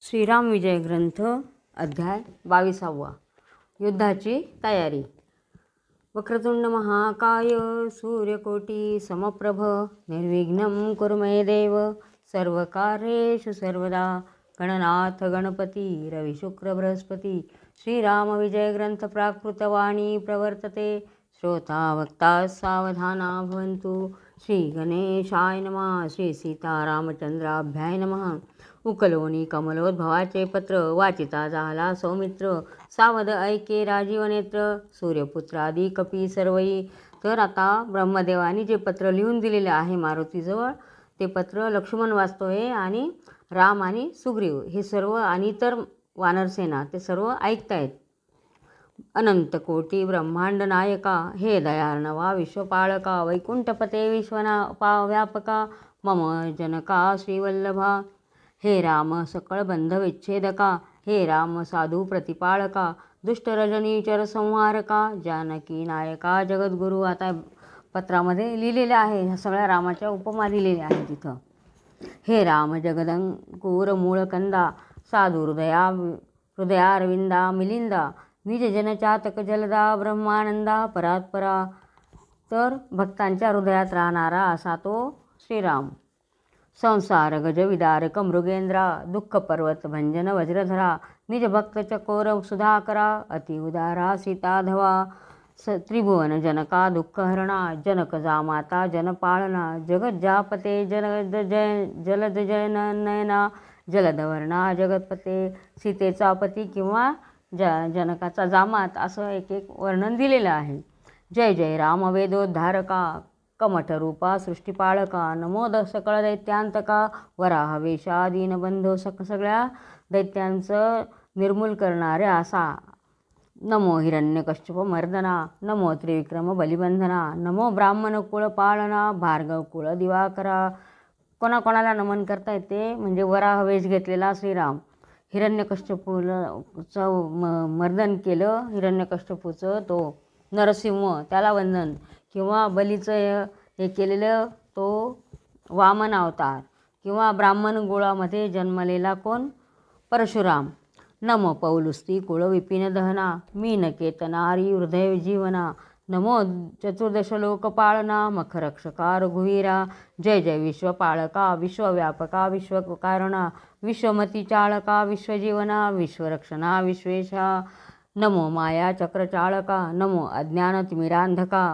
श्रीराम विजय ग्रंथ अध्याय 22. युद्धाची तयारी. वक्रतुंड महाकाय सूर्यकोटी समप्रभ निर्विघ्नं कुरु मे देव सर्वकार्येषु सर्वदा. गणनाथ गणपती रवि शुक्र बृहस्पती. श्रीराम विजय ग्रंथ प्राकृतवाणी प्रवर्तते. श्रोता वक्ता सावधाना भवन्तु. श्री गणेशाय नमः. श्री सीतारामचंद्राभ्याय नमः. उकलोनी कमलोद्भवाचे पत्र वाचिता झाला सौमित्र. सावध ऐके राजीव नेत्र सूर्यपुत्रादी कपी सर्वई. तर आता ब्रह्मदेवानी जे पत्र लिहून दिलेले आहे मारुतीजवळ ते पत्र लक्ष्मण वाचतोय आणि राम आणि सुग्रीव हे सर्व आणि इतर वानरसेना ते सर्व ऐकतायत. अनंत कोटी ब्रह्मांड नायका हे दयार्णवा विश्वपाळका वैकुंठपते व्यापका मम जनका श्रीवल्लभा. हे राम सकळ बंध विच्छेदका. हे राम साधू प्रतिपाळका दुष्ट रजनीचर संहारका जानकी नायका जगद्गुरु. आता पत्रामध्ये लिहिलेले आहे, ह्या सगळ्या रामाच्या उपमा लिहिलेल्या आहेत तिथं. हे राम जगदंकुर मूळकंदा साधू हृदयारविंदा मिलिंदा निज जनचातक जलदा ब्रह्मानंदा परात्परा. तर भक्तांच्या हृदयात राहणारा असा तो श्रीराम. संसार गजविदारक मृगेंद्रा दुःख पर्वत भंजन वज्रधरा निज भक्त चकोर सुधाकरा अति उदारा सीताधवा. त्रिभुवन जनका दुःखहरणा जनक जामाता जनपाळना जगज्जापते जलद जननयना जलदवर्णा जगतपते. सीतेचा पती किंवा जनकाचा जामात असं एक एक वर्णन दिलेलं आहे. जय जय राम वेदोद्धारका कमठरूपा सृष्टीपाळका नमो सकळ दैत्यांतका वराह वेशा दीनबंधो. सगळ्या दैत्यांचं निर्मूल करणारे असा. नमो हिरण्यकश्यप मर्दना नमो त्रिविक्रम बलिबंधना नमो ब्राह्मण कुळ पाळना भार्गव कुळ दिवाकरा. कोणाकोणाला नमन करता येते म्हणजे वराह वेश घेतलेला श्रीराम. हिरण्यकश्यपूचं मर्दन केलं, हिरण्यकश्यपूचं तो नरसिंह त्याला वंदन, किंवा बलीचं हे केलेलं तो वामन अवतार, किंवा ब्राह्मण कुळामध्ये जन्मलेला कोण परशुराम. नमो पौलुस्ती कुळ विपिन दहना मीनकेतना हरी हृदय जीवना नमो चतुर्दश लोकपाळना मखरक्षका रघुवीरा. जय जय विश्वपाळका विश्वव्यापका विश्वकारणा विश्वमती चाळका विश्वजीवना विश्वरक्षणा विश्वेशा. नमो माया चक्रचाळका नमो अज्ञानतिमिरांधका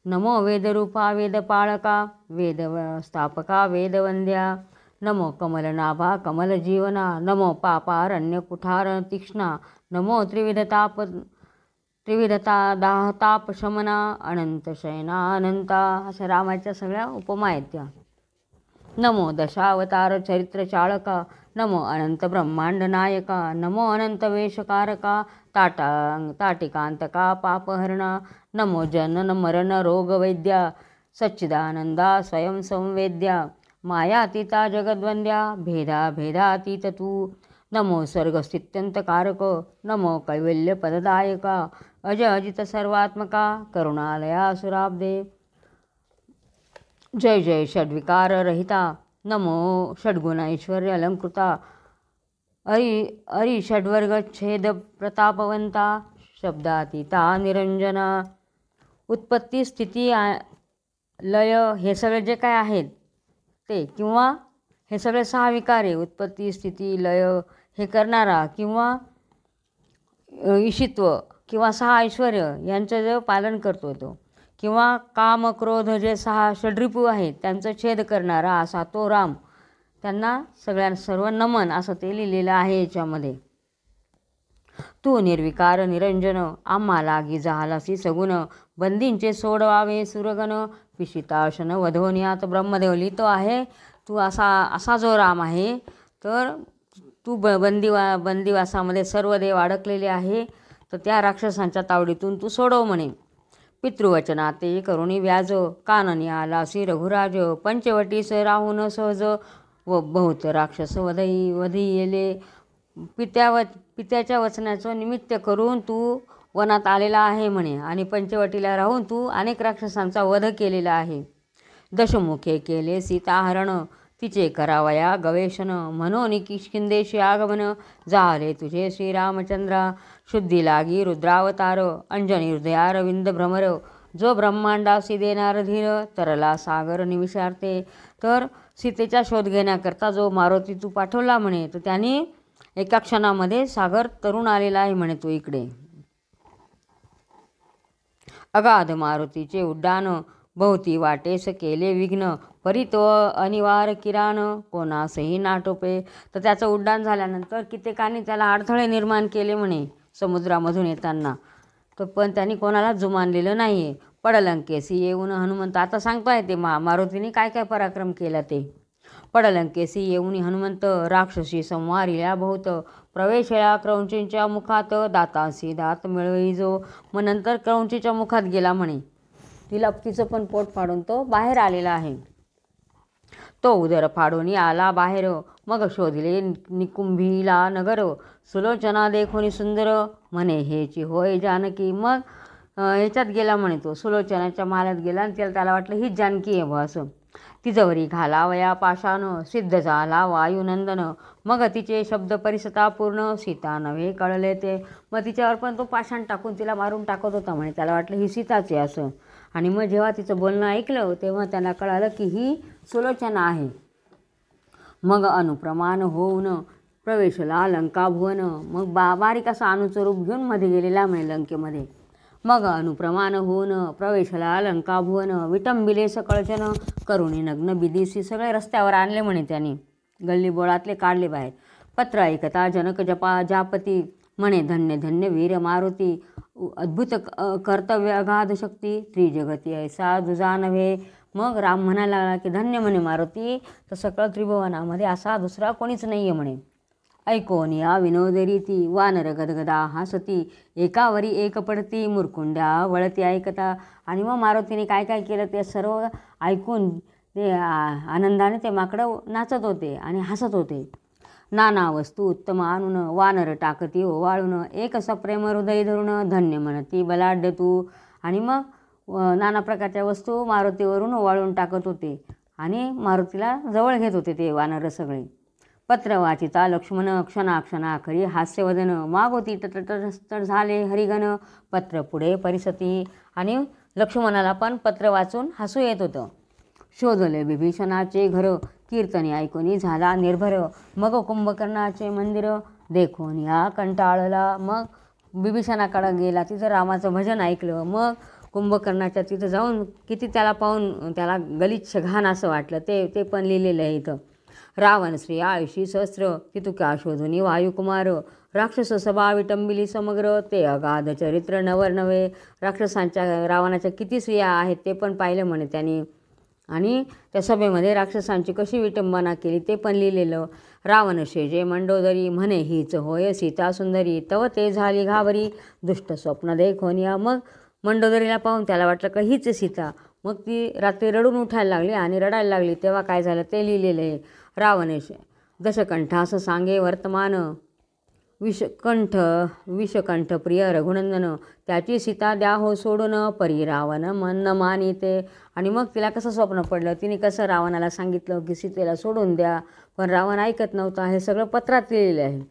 नमो वेदरूपा वेदपाळका वेदस्थापका वेदवंद्या. नमो कमलनाभा कमलजीवना नमो पापारण्य कुठार तीक्ष्णा नमो त्रिविधता दाहतापशमना अनंत शयना अनंता. अशा रामाच्या सगळ्या उपमा आहेत त्या. नमो दशावतार चरित्र चाळका नमो अनंत ब्रह्मांड नायका नमो अनंत वेशकारका ताटिकांतका पापहरणा नमो जनन मरण रोग वैद्या सच्चिदानंदा स्वयं संवेद्या मायातीता जगद्वंद्या भेदा भेदातीत तू. नमो सर्गस्थित्यंतकारक नमो कैवल्य पददायका अज अजित सर्वात्मका करुणालया सुराब्दे. जय जय षड्विकार रहिता नमो षड्गुण ऐश्वर्य अलंकृता अरी षड्वर्ग छेद प्रतापवंता शब्दातीता निरंजना. उत्पत्ती स्थिती लय हे सगळे जे काय आहेत ते, किंवा हे सगळे 6 विकार आहे, उत्पत्ती स्थिती लय हे करणारा, किंवा ईशित्व किंवा 6 ऐश्वर्य यांचं जे पालन करतो तो, किंवा काम क्रोध जे 6 षड्रिपू आहेत त्यांचं छेद करणारा असा तो राम. त्यांना सर्व नमन असं ते लिहिलेलं आहे याच्यामध्ये. तू निर्विकार निरंजन आम्हा लागी झालासी सगुण बंदींचे सोडवावे सुरगण पिशिताशन वधोनियात. ब्रह्मदेव लिहितो आहे तू असा जो राम आहे, तर तू बंदिवासामध्ये सर्व देव अडकलेले आहे, तर त्या राक्षसांच्या तावडीतून तू सोडव म्हणे. पितृवचनाते करुणी व्याज काननी आलासी रघुराज पंचवटीस राहून सहज व बहुत राक्षस वधी येले. पित्याच्या वचनाचं निमित्त करून तू वनात आलेला आहे म्हणे, आणि पंचवटीला राहून तू अनेक राक्षसांचा वध केलेला आहे. दशमुखे केले सीताहरण तिचे करावया गवेषण म्हणून किष्किंदेशी आगमन झाले तुझे श्रीरामचंद्रा. शुद्धी लागी रुद्रावतार अंजनी हृदया रविंद भ्रमर. जो ब्रह्मांडासी देणार धीर तरला सागर निविषार्थे. तर सीतेचा शोध घेण्याकरता जो मारुती तू पाठवला म्हणे, तर त्याने एका क्षणामध्ये सागर तरुण आलेला आहे म्हणे तो इकडे. अगाध मारुतीचे उड्डाण भोवती वाटेस केले विघ्न. परितो अनिवार्य किराण कोणासही नाटोपे. तर त्याचं उड्डाण झाल्यानंतर कित्येकांनी त्याला अडथळे निर्माण केले म्हणे समुद्रामधून येताना, तर पण त्यांनी कोणाला जुमानलेलं नाही आहे. पडलंकेसी येऊन हनुमंत, आता सांगतोय ते मारुतीने काय काय पराक्रम केला ते. पडलंकेसी येऊन हनुमंत राक्षसी संवारिल्या बहुत. प्रवेशला क्रौंचींच्या मुखात दातांसी दात मिळवी जो. मग नंतर क्रौंचीच्या मुखात गेला म्हणे, तिला तिचं पण पोट फाडून तो बाहेर आलेला आहे. तो उदर फाडून आला बाहेर. मग शोधले निकुंभीला नगर. सुलोचना देखोनी सुंदर म्हणे हेची होय जानकी. मग ह्याच्यात गेला म्हणे तो सुलोचनाच्या महालात गेला आणि त्याला वाटलं हीच जानकी आहे बा असं. तिजवरी घालावया पाशान सिद्ध झाला वायुनंदन. मग तिचे शब्द परिसता पूर्ण सीता नव्हे कळले ते. मग तिच्यावर पण तो पाषाण टाकून तिला मारून टाकत होता म्हणे, त्याला वाटलं ही सीताच आहे असं. आणि मग जेव्हा तिचं बोलणं ऐकलं तेव्हा त्यांना कळालं की ही सुलोचना आहे. मग अनुप्रमाण होऊन प्रवेशला लंका भुवन. मग बारीक असा अणूचं रूप घेऊन मध्ये गेलेला म्हणे लंकेमध्ये. मग अनुप्रमाण होऊन प्रवेशला लंका भुवन. विटंबिले सकळजन करुणी नग्न बिदिसी. सगळे रस्त्यावर आणले म्हणे त्यांनी, गल्ली बोळातले काढले बाहेर. पत्र ऐकता जनक जपा जापती म्हणे धन्य धन्य वीर मारुती. अद्भुत कर्तव्य अगाध शक्ती त्रिजगती ऐसा दुजा नव्हे. मग राम म्हणायला लागला की धन्य म्हणे मारुती, तर सकळ त्रिभुवनामध्ये असा दुसरा कोणीच नाही आहे म्हणे. ऐकोन या विनोद रीती वानर गदगदा हसती. एकावरी एक पडती मुरकुंड्या वळती ऐकता. आणि मग मारुतीने काय काय केलं ते सर्व ऐकून ते आनंदाने ते माकडं नाचत होते आणि हसत होते. नाना वस्तू उत्तम आणून वानर टाकती ओवाळून. एक सप्रेम हृदय धरून धन्य म्हणती बलाढ्य तू. आणि मग नाना प्रकारच्या वस्तू मारुतीवरून ओवाळून टाकत होते आणि मारुतीला जवळ घेत होते ते वानर सगळे. पत्र वाचिता लक्ष्मण क्षणाक्षणा खरी हास्यवदन. मागोती तटस्थ झाले हरिगण पत्र पुढे परिसती. आणि लक्ष्मणाला पण पत्र वाचून हसू येत होतं. शोधले विभीषणाचे घर कीर्तनी ऐकूनी झाला निर्भर. मग कुंभकर्णाचे मंदिर देखून या कंटाळला. मग विभीषणाकडे गेला, तिथं रामाचं भजन ऐकलं. मग कुंभकर्णाच्या तिथं जाऊन किती त्याला पाहून त्याला गलिच्छ घाण असं वाटलं. ते पण लिहिलेलं आहे इथं. रावण श्री आयुषी सहस्र तितुक्या शोधुनी वायुकुमार. राक्षस सभा विटंबिली समग्र ते अगाध चरित्र नवर नवे. राक्षसांच्या रावणाच्या किती स्त्रिया आहेत ते पण पाहिलं म्हणे त्यांनी. आणि त्या सभेमध्ये राक्षसांची कशी विटंबना केली ते पण लिहिलेलं. रावण शेजे मंडोदरी म्हणे हीच होय सीता सुंदरी. तव ते झाली घाबरी दुष्ट स्वप्न देखोनिया. मग मंडोदरीला पाहून त्याला वाटलं का हीच सीता. मग ती रात्री रडून उठायला लागली आणि रडायला लागली. तेव्हा काय झालं ते लिहिलेलं आहे. रावणेश दशकंठ असं सांगे वर्तमान. विषकंठ प्रिय रघुनंदन. त्याची सीता द्या हो सोडून परी रावण मन मानिते. आणि मग तिला कसं स्वप्न पडलं, तिने कसं रावणाला सांगितलं की सीतेला सोडून द्या, पण रावण ऐकत नव्हता. हे सगळं पत्रात लिहिलेलं आहे.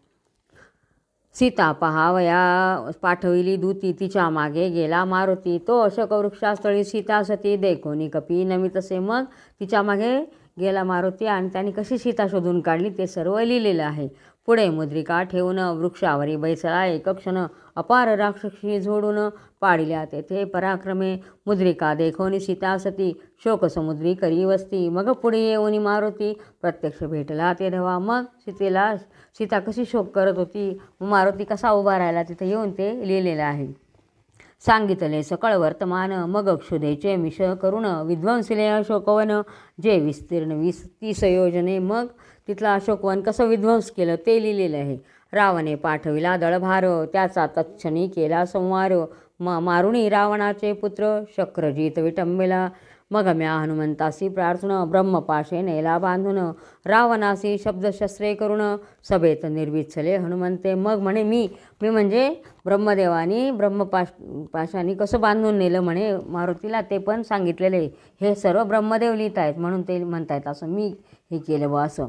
सीता पहावया पाठविली दूती तिच्या मागे गेला मारुती. तो अशोक वृक्षास्थळी सीता सती देखोनी कपी नमितसे. मग तिच्या मागे गेला मारुती आणि त्यांनी कशी सीता शोधून काढली ते सर्व लिहिलेलं आहे. पुढे मुद्रिका ठेवून वृक्षावरी बैसला एक क्षण. अपार राक्षसी झोडून पाडिल्या तेथे पराक्रमे. मुद्रिका देखोनी सीता सती शोकसमुद्री करी वस्ती. मग पुढे येऊनी मारुती प्रत्यक्ष भेटला ते धवा. मग सीता कशी शोक करत होती, मारुती कसा उभा राहिला तिथे येऊन ते लिहिलेलं आहे. सांगितले सकळ वर्तमान मग क्षुधेचे मिश करून विध्वंसिले अशोकवन जे विस्तीर्ण 20-30 योजने. मग तिथला अशोकवन कसं विध्वंस केलं ते लिहिलेलं आहे. रावणे पाठविला दळभार त्याचा तत्क्षणी केला संवार. मारुणी रावणाचे पुत्र शक्रजित विटंबिला. मग म्या हनुमंतासी प्रार्थून ब्रह्मपाशे नेला बांधून. रावणासी शब्दशस्त्रे करून सभेत निर्विच्छले हनुमंते. मग म्हणे मी म्हणजे ब्रह्मदेवानी पाशाने कसं बांधून नेलं म्हणे मारुतीला ते पण सांगितलेले. हे सर्व ब्रह्मदेव लिहित आहेत म्हणून ते म्हणतायत असं. मी हे केलं बा असं.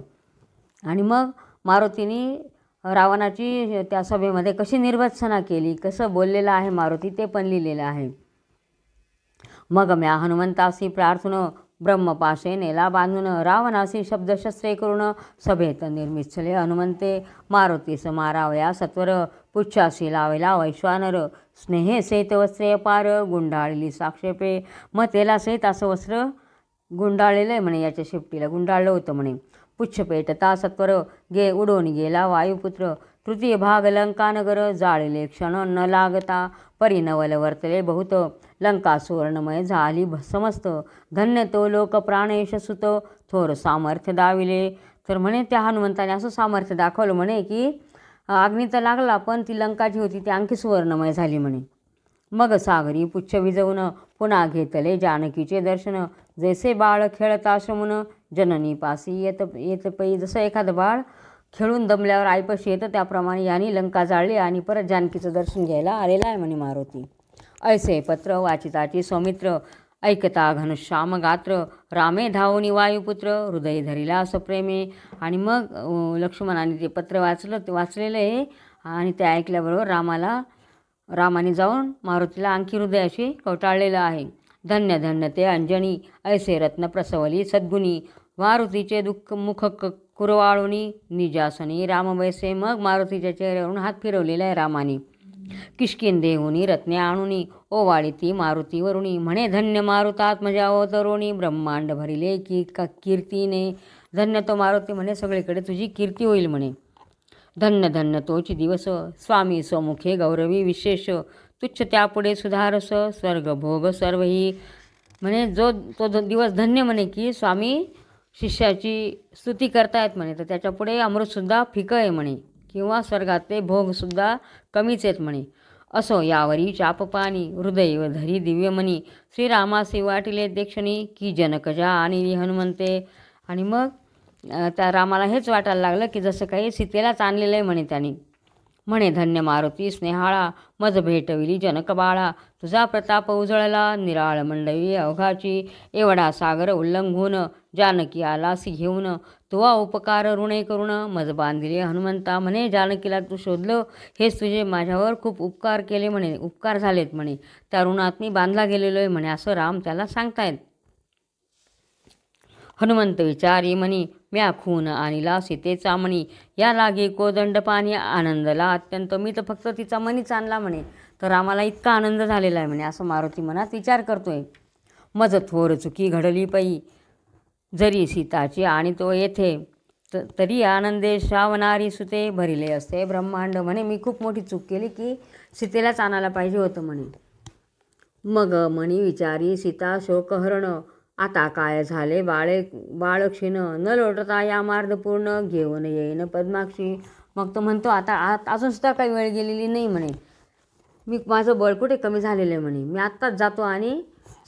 आणि मग मारुतीने रावणाची त्या सभेमध्ये कशी निर्भत्सना केली, कसं बोललेलं आहे मारुती ते पण लिहिलेलं आहे. मग म्या हनुमंतासी प्रार्थून ब्रह्मपाशे नेला बांधून रावणासी शब्दशस्त्रे करून सभेत निर्मिच्छले हनुमंते मारुतीस मारावया सत्वर पुच्छासी लावेला वैश्वानर स्नेहे सहित वस्त्रे अपार गुंडाळली साक्षेपे. मग त्याला सहित असं वस्त्र गुंडाळलेलं आहे म्हणे, याच्या शेपटीला गुंडाळलं होतं म्हणे. पुच्छ पेटता सत्वर गे उडून गेला वायुपुत्र तृतीय भाग लंकानगर जाळले क्षण न लागता परिनवल वर्तले बहुत लंका सुवर्णमय झाली समस्त धन्य तो लोक प्राणेश सुत थोर सामर्थ्य दाविले. तर म्हणे त्या हनुमंताने असं सामर्थ्य दाखवलं म्हणे की अग्नी तर लागला पण ती लंका जी होती ती आणखी सुवर्णमय झाली म्हणे. मग सागरी पुच्छ विजवून पुन्हा घेतले जानकीचे दर्शन जैसे बाळ खेळता श्रमून जननी पासी येत पै. जसं एखादं बाळ खेळून दमल्यावर आईपाशी येतं त्याप्रमाणे यांनी लंका जाळली आणि परत जानकीचं दर्शन घ्यायला आलेला आहे म्हणे मारुती. ऐसे पत्र वाचिताची सौमित्र ऐकता घनश्याम गात्र रामे धावनी वायुपुत्र हृदय धरिला सप्रेमे. आणि मग लक्ष्मणाने ते पत्र वाचलेलं आहे आणि ते ऐकल्याबरोबर रामाने जाऊन मारुतीला आणखी हृदयाशी कवटाळलेलं आहे. धन्य धन्य ते अंजनी ऐसे रत्न प्रसवली सद्गुणी मारुतीचे दुःख मुख कुरवाळुनी निजासनी राम बैसे. मग मारुतीच्या चेहऱ्यावरून हात फिरवलेला आहे रामाने. किष्किंधेहुनी रत्ने आणुनी ओवाळी ती मारुतीवरुणी म्हणे धन्य मारुतात्मजा अवतरुणी ब्रह्मांड भरिले की कीर्तीने. धन्य तो मारुती म्हणे सगळीकडे तुझी कीर्ती होईल म्हणे. धन्य धन्य तोची दिवस स्वामी स्वमुखे गौरवी विशेष तुच्छ त्यापुढे सुधारस स्वर्ग भोग सर्वही. म्हणे तो दिवस धन्य म्हणे की स्वामी शिष्याची स्तुती करतायत म्हणे तर त्याच्यापुढे अमृतसुद्धा फिकं आहे म्हणे किंवा स्वर्गातले भोगसुद्धा कमीच आहेत म्हणे. असो यावरी चापपाणी हृदय धरी दिव्यमणी श्रीरामासी वाटिले देक्षणी की जनकजा आणि हनुमंते. आणि मग त्या रामाला हेच वाटायला लागलं की जसं काही सीतेलाच आणलेलं आहे म्हणे त्यांनी. म्हणे धन्य मारुती स्नेहाळा मज भेटविली जनक बाळा तुझा प्रताप उजळला निराळ मंडळी अवघाची एवढा सागर उल्लंघून जानकी आलासी घेऊन तुवा उपकार ऋणे करून मज बांधिले हनुमंता. म्हणे जानकीला तू शोधलं हेच तुझे माझ्यावर खूप उपकार केले म्हणे, उपकार झालेत म्हणे, त्या ऋणात मी बांधला गेलेलो आहे म्हणे असं राम त्याला सांगतायत. हनुमंत विचारी म्हणी म्या खून आणिला सीतेचा मणी या लागे कोदंड पाणी आनंदला अत्यंत. मी तर फक्त तिचा मणीच आणला म्हणे तर रामाला इतका आनंद झालेला आहे म्हणे असं मारुती मनात विचार करतोय. मज थोर चुकी घडली पै जरी सीताची आणि तो येथे तरी आनंदे श्रावणारी सुते भरिले असते ब्रह्मांड. म्हणे मी खूप मोठी चूक केली की सीतेलाच आणायला पाहिजे होतं म्हणे. मग म्हणी विचारी सीता शोकहरण आता काय झाले बाळक्षीण न लोटता या मार्ग पूर्ण घेऊन येईन पद्माक्षी. मग तो म्हणतो आता अजूनसुद्धा काही वेळ गेलेली नाही म्हणे, माझं बळ कुठे कमी झालेलं आहे म्हणे, मी आत्ताच जातो आणि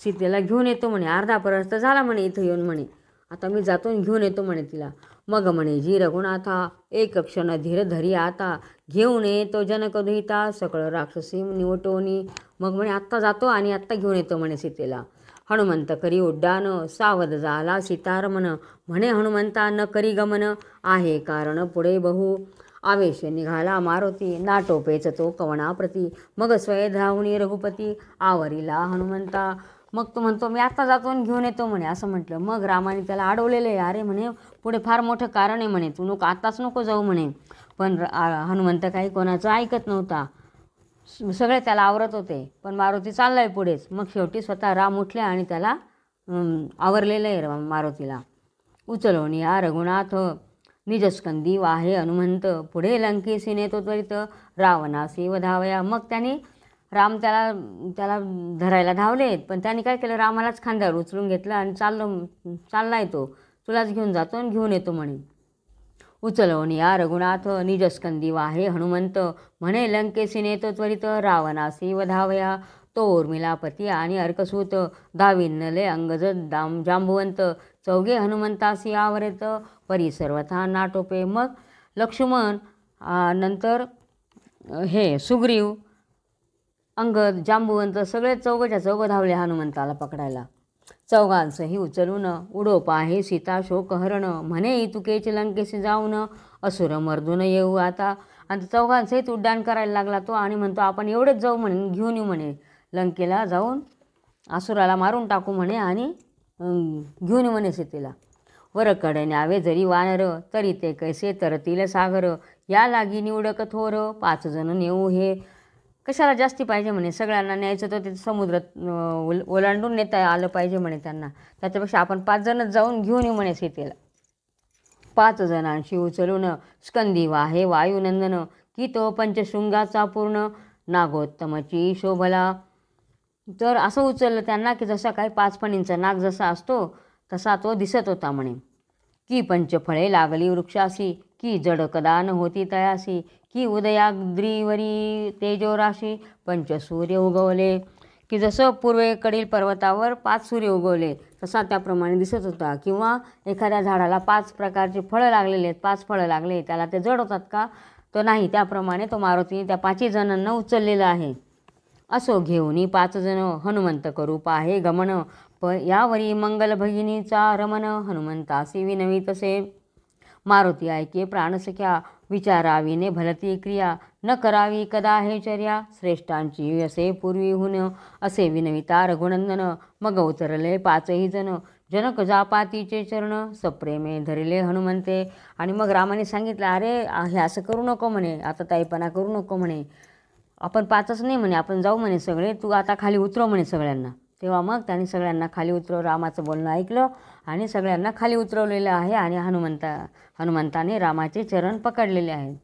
सीतेला घेऊन येतो म्हणे. अर्धा परस तर झाला म्हणे इथं येऊन म्हणे, आता मी जातो आणि घेऊन येतो म्हणे तिला. मग म्हणे जी रघुनाथा एक क्षण धीर धरी आता घेऊन येतो जनक दुहिता सकळ राक्षसी निवटोनी. मग म्हणे आत्ता जातो आणि आत्ता घेऊन येतो म्हणे सीतेला. हनुमंत करी उड्डाण सावध झाला सीतारमण म्हणे हनुमंता न करी गमन आहे कारण पुढे बहु. आवेश निघाला मारुती नाटोपेच तो कवनाप्रती मग स्वय धावणी रघुपती आवरीला हनुमंता. मग तो म्हणतो मी आत्ता जातो आणि घेऊन येतो म्हणे असं म्हटलं. मग रामाने त्याला अडवलेलं आहे, अरे म्हणे पुढे फार मोठं कारण आहे म्हणे, तू नको आत्ताच नको जाऊ म्हणे. पण हनुमंत काही कोणाचं ऐकत नव्हता, सगळे त्याला आवरत होते पण मारुती चाललाय पुढेच. मग शेवटी स्वतः राम उठले आणि त्याला आवरलेलं आहे मारुतीला. उचलून या रघुनाथ निजस्कंदी वाहे हनुमंत पुढे लंकेसी नेतो त्वरित रावणासी वधावया. मग त्याने राम त्याला धरायला धावलेत पण त्यांनी काय केलं, रामालाच खांद्यावर उचलून घेतलं आणि चाललाय तो, तुलाच घेऊन जातो आणि घेऊन येतो म्हणे. उचलवून या रघुनाथ निजस्कंदी वाहे हनुमंत म्हणे लंकेसी नेतो त्वरित रावणासी वधावया. तो उर्मिलापती आणि अर्कसूत धाविन्नले अंगज जांबुवंत चौघे हनुमंतासी आवरत परी सर्वथा नाटोपे. मग लक्ष्मण नंतर हे सुग्रीव अंगद जांबुवंत सगळे चौघच्या चौघ धावले हनुमंताला पकडायला. चौघांसही उचलून उडो पाहे सीता शोकहरण म्हणे तुकेचे लंकेशी जाऊन असुर मर्दून येऊ आता. आणि चौघांसहित उड्डाण करायला लागला तो आणि म्हणतो आपण एवढेच जाऊ म्हणे, घेऊन येऊ म्हणे, लंकेला जाऊन असुराला मारून टाकू म्हणे आणि घेऊन येऊ म्हणे सीतेला. वरकडे न्यावे जरी वानर तरी ते कैसे तरतील सागर या लागी निवडक थोर 5 जण नेऊ हे. कशाला जास्ती पाहिजे म्हणे, सगळ्यांना न्यायचं तर ते समुद्र ओलांडून नेता आलं पाहिजे म्हणे त्यांना, त्याच्यापेक्षा आपण 5 जणच जाऊन घेऊन येऊ म्हणे सीतेला. 5 जणांशी उचलून स्कंदी वाहे वायुनंदन की तो पंचशृंगाचा पूर्ण नागोत्तमची शोभला. तर असं उचललं त्यांना की जसा काही 5 फणींचा नाग जसा असतो तसा तो दिसत होता म्हणे. की पंचफळे लागली वृक्षासी की जड कदान होती तयासी की उदयाद्रीवरी तेजोराशी पंचसूर्य उगवले. की जसं पूर्वेकडील पर्वतावर 5 सूर्य उगवले तसा त्याप्रमाणे दिसत होता. किंवा एखाद्या झाडाला 5 प्रकारचे फळं लागलेले आहेत, 5 फळं लागले त्याला ते जड होतात का, तो नाही, त्याप्रमाणे तो मारुतीने त्या 5 जणांना उचललेला आहे. असो घेऊनी 5 जण हनुमंत करू पाहे गमन यावरी मंगल भगिनीचा रमण हनुमंतासी विनवी तसे. मारुती ऐके प्राणसख्या विचारावीने भलती क्रिया न करावी कदा हे चर्या श्रेष्ठांची असे पूर्वीहून असे विनविता रघुनंदन. मग उतरले 5ही जण जनक जापातीचे चरण सप्रेमे धरिले हनुमंते. आणि मग रामाने सांगितलं अरे हे असं करू नको म्हणे, आता ताईपणा करू नको म्हणे, आपण 5च नाही म्हणे, आपण जाऊ म्हणे सगळे, तू आता खाली उतरव म्हणे सगळ्यांना. तेव्हा मग त्यांनी सगळ्यांना खाली उतरव, रामाचं बोलणं ऐकलं आणि सगळ्यांना खाली उतरवलेलं आहे. आणि हनुमंताने रामाचे चरण पकडलेले आहेत.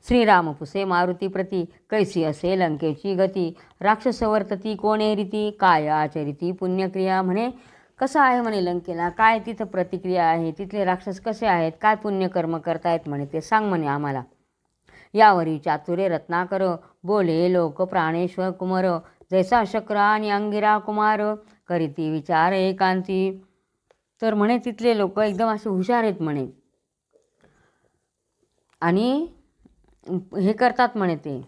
श्रीरामपुसे मारुती प्रती कैसी असे लंकेची गती राक्षस वर्तती कोणे रीती काय आचरिती पुण्यक्रिया. म्हणे कसं आहे म्हणे लंकेला, काय तिथं प्रतिक्रिया आहे, तिथले राक्षस कसे आहेत, काय पुण्यकर्म करतायत म्हणे ते सांग म्हणे आम्हाला. यावरी चातुर्य रत्नाकर बोले लोक प्राणेश्वर कुमार जैसा शक्र आणि अंगिरा कुमार करीती विचार एकांती. तर म्हणे तिथले लोक एकदम असे हुशार आहेत म्हणे आणि हे करतात म्हणे, ते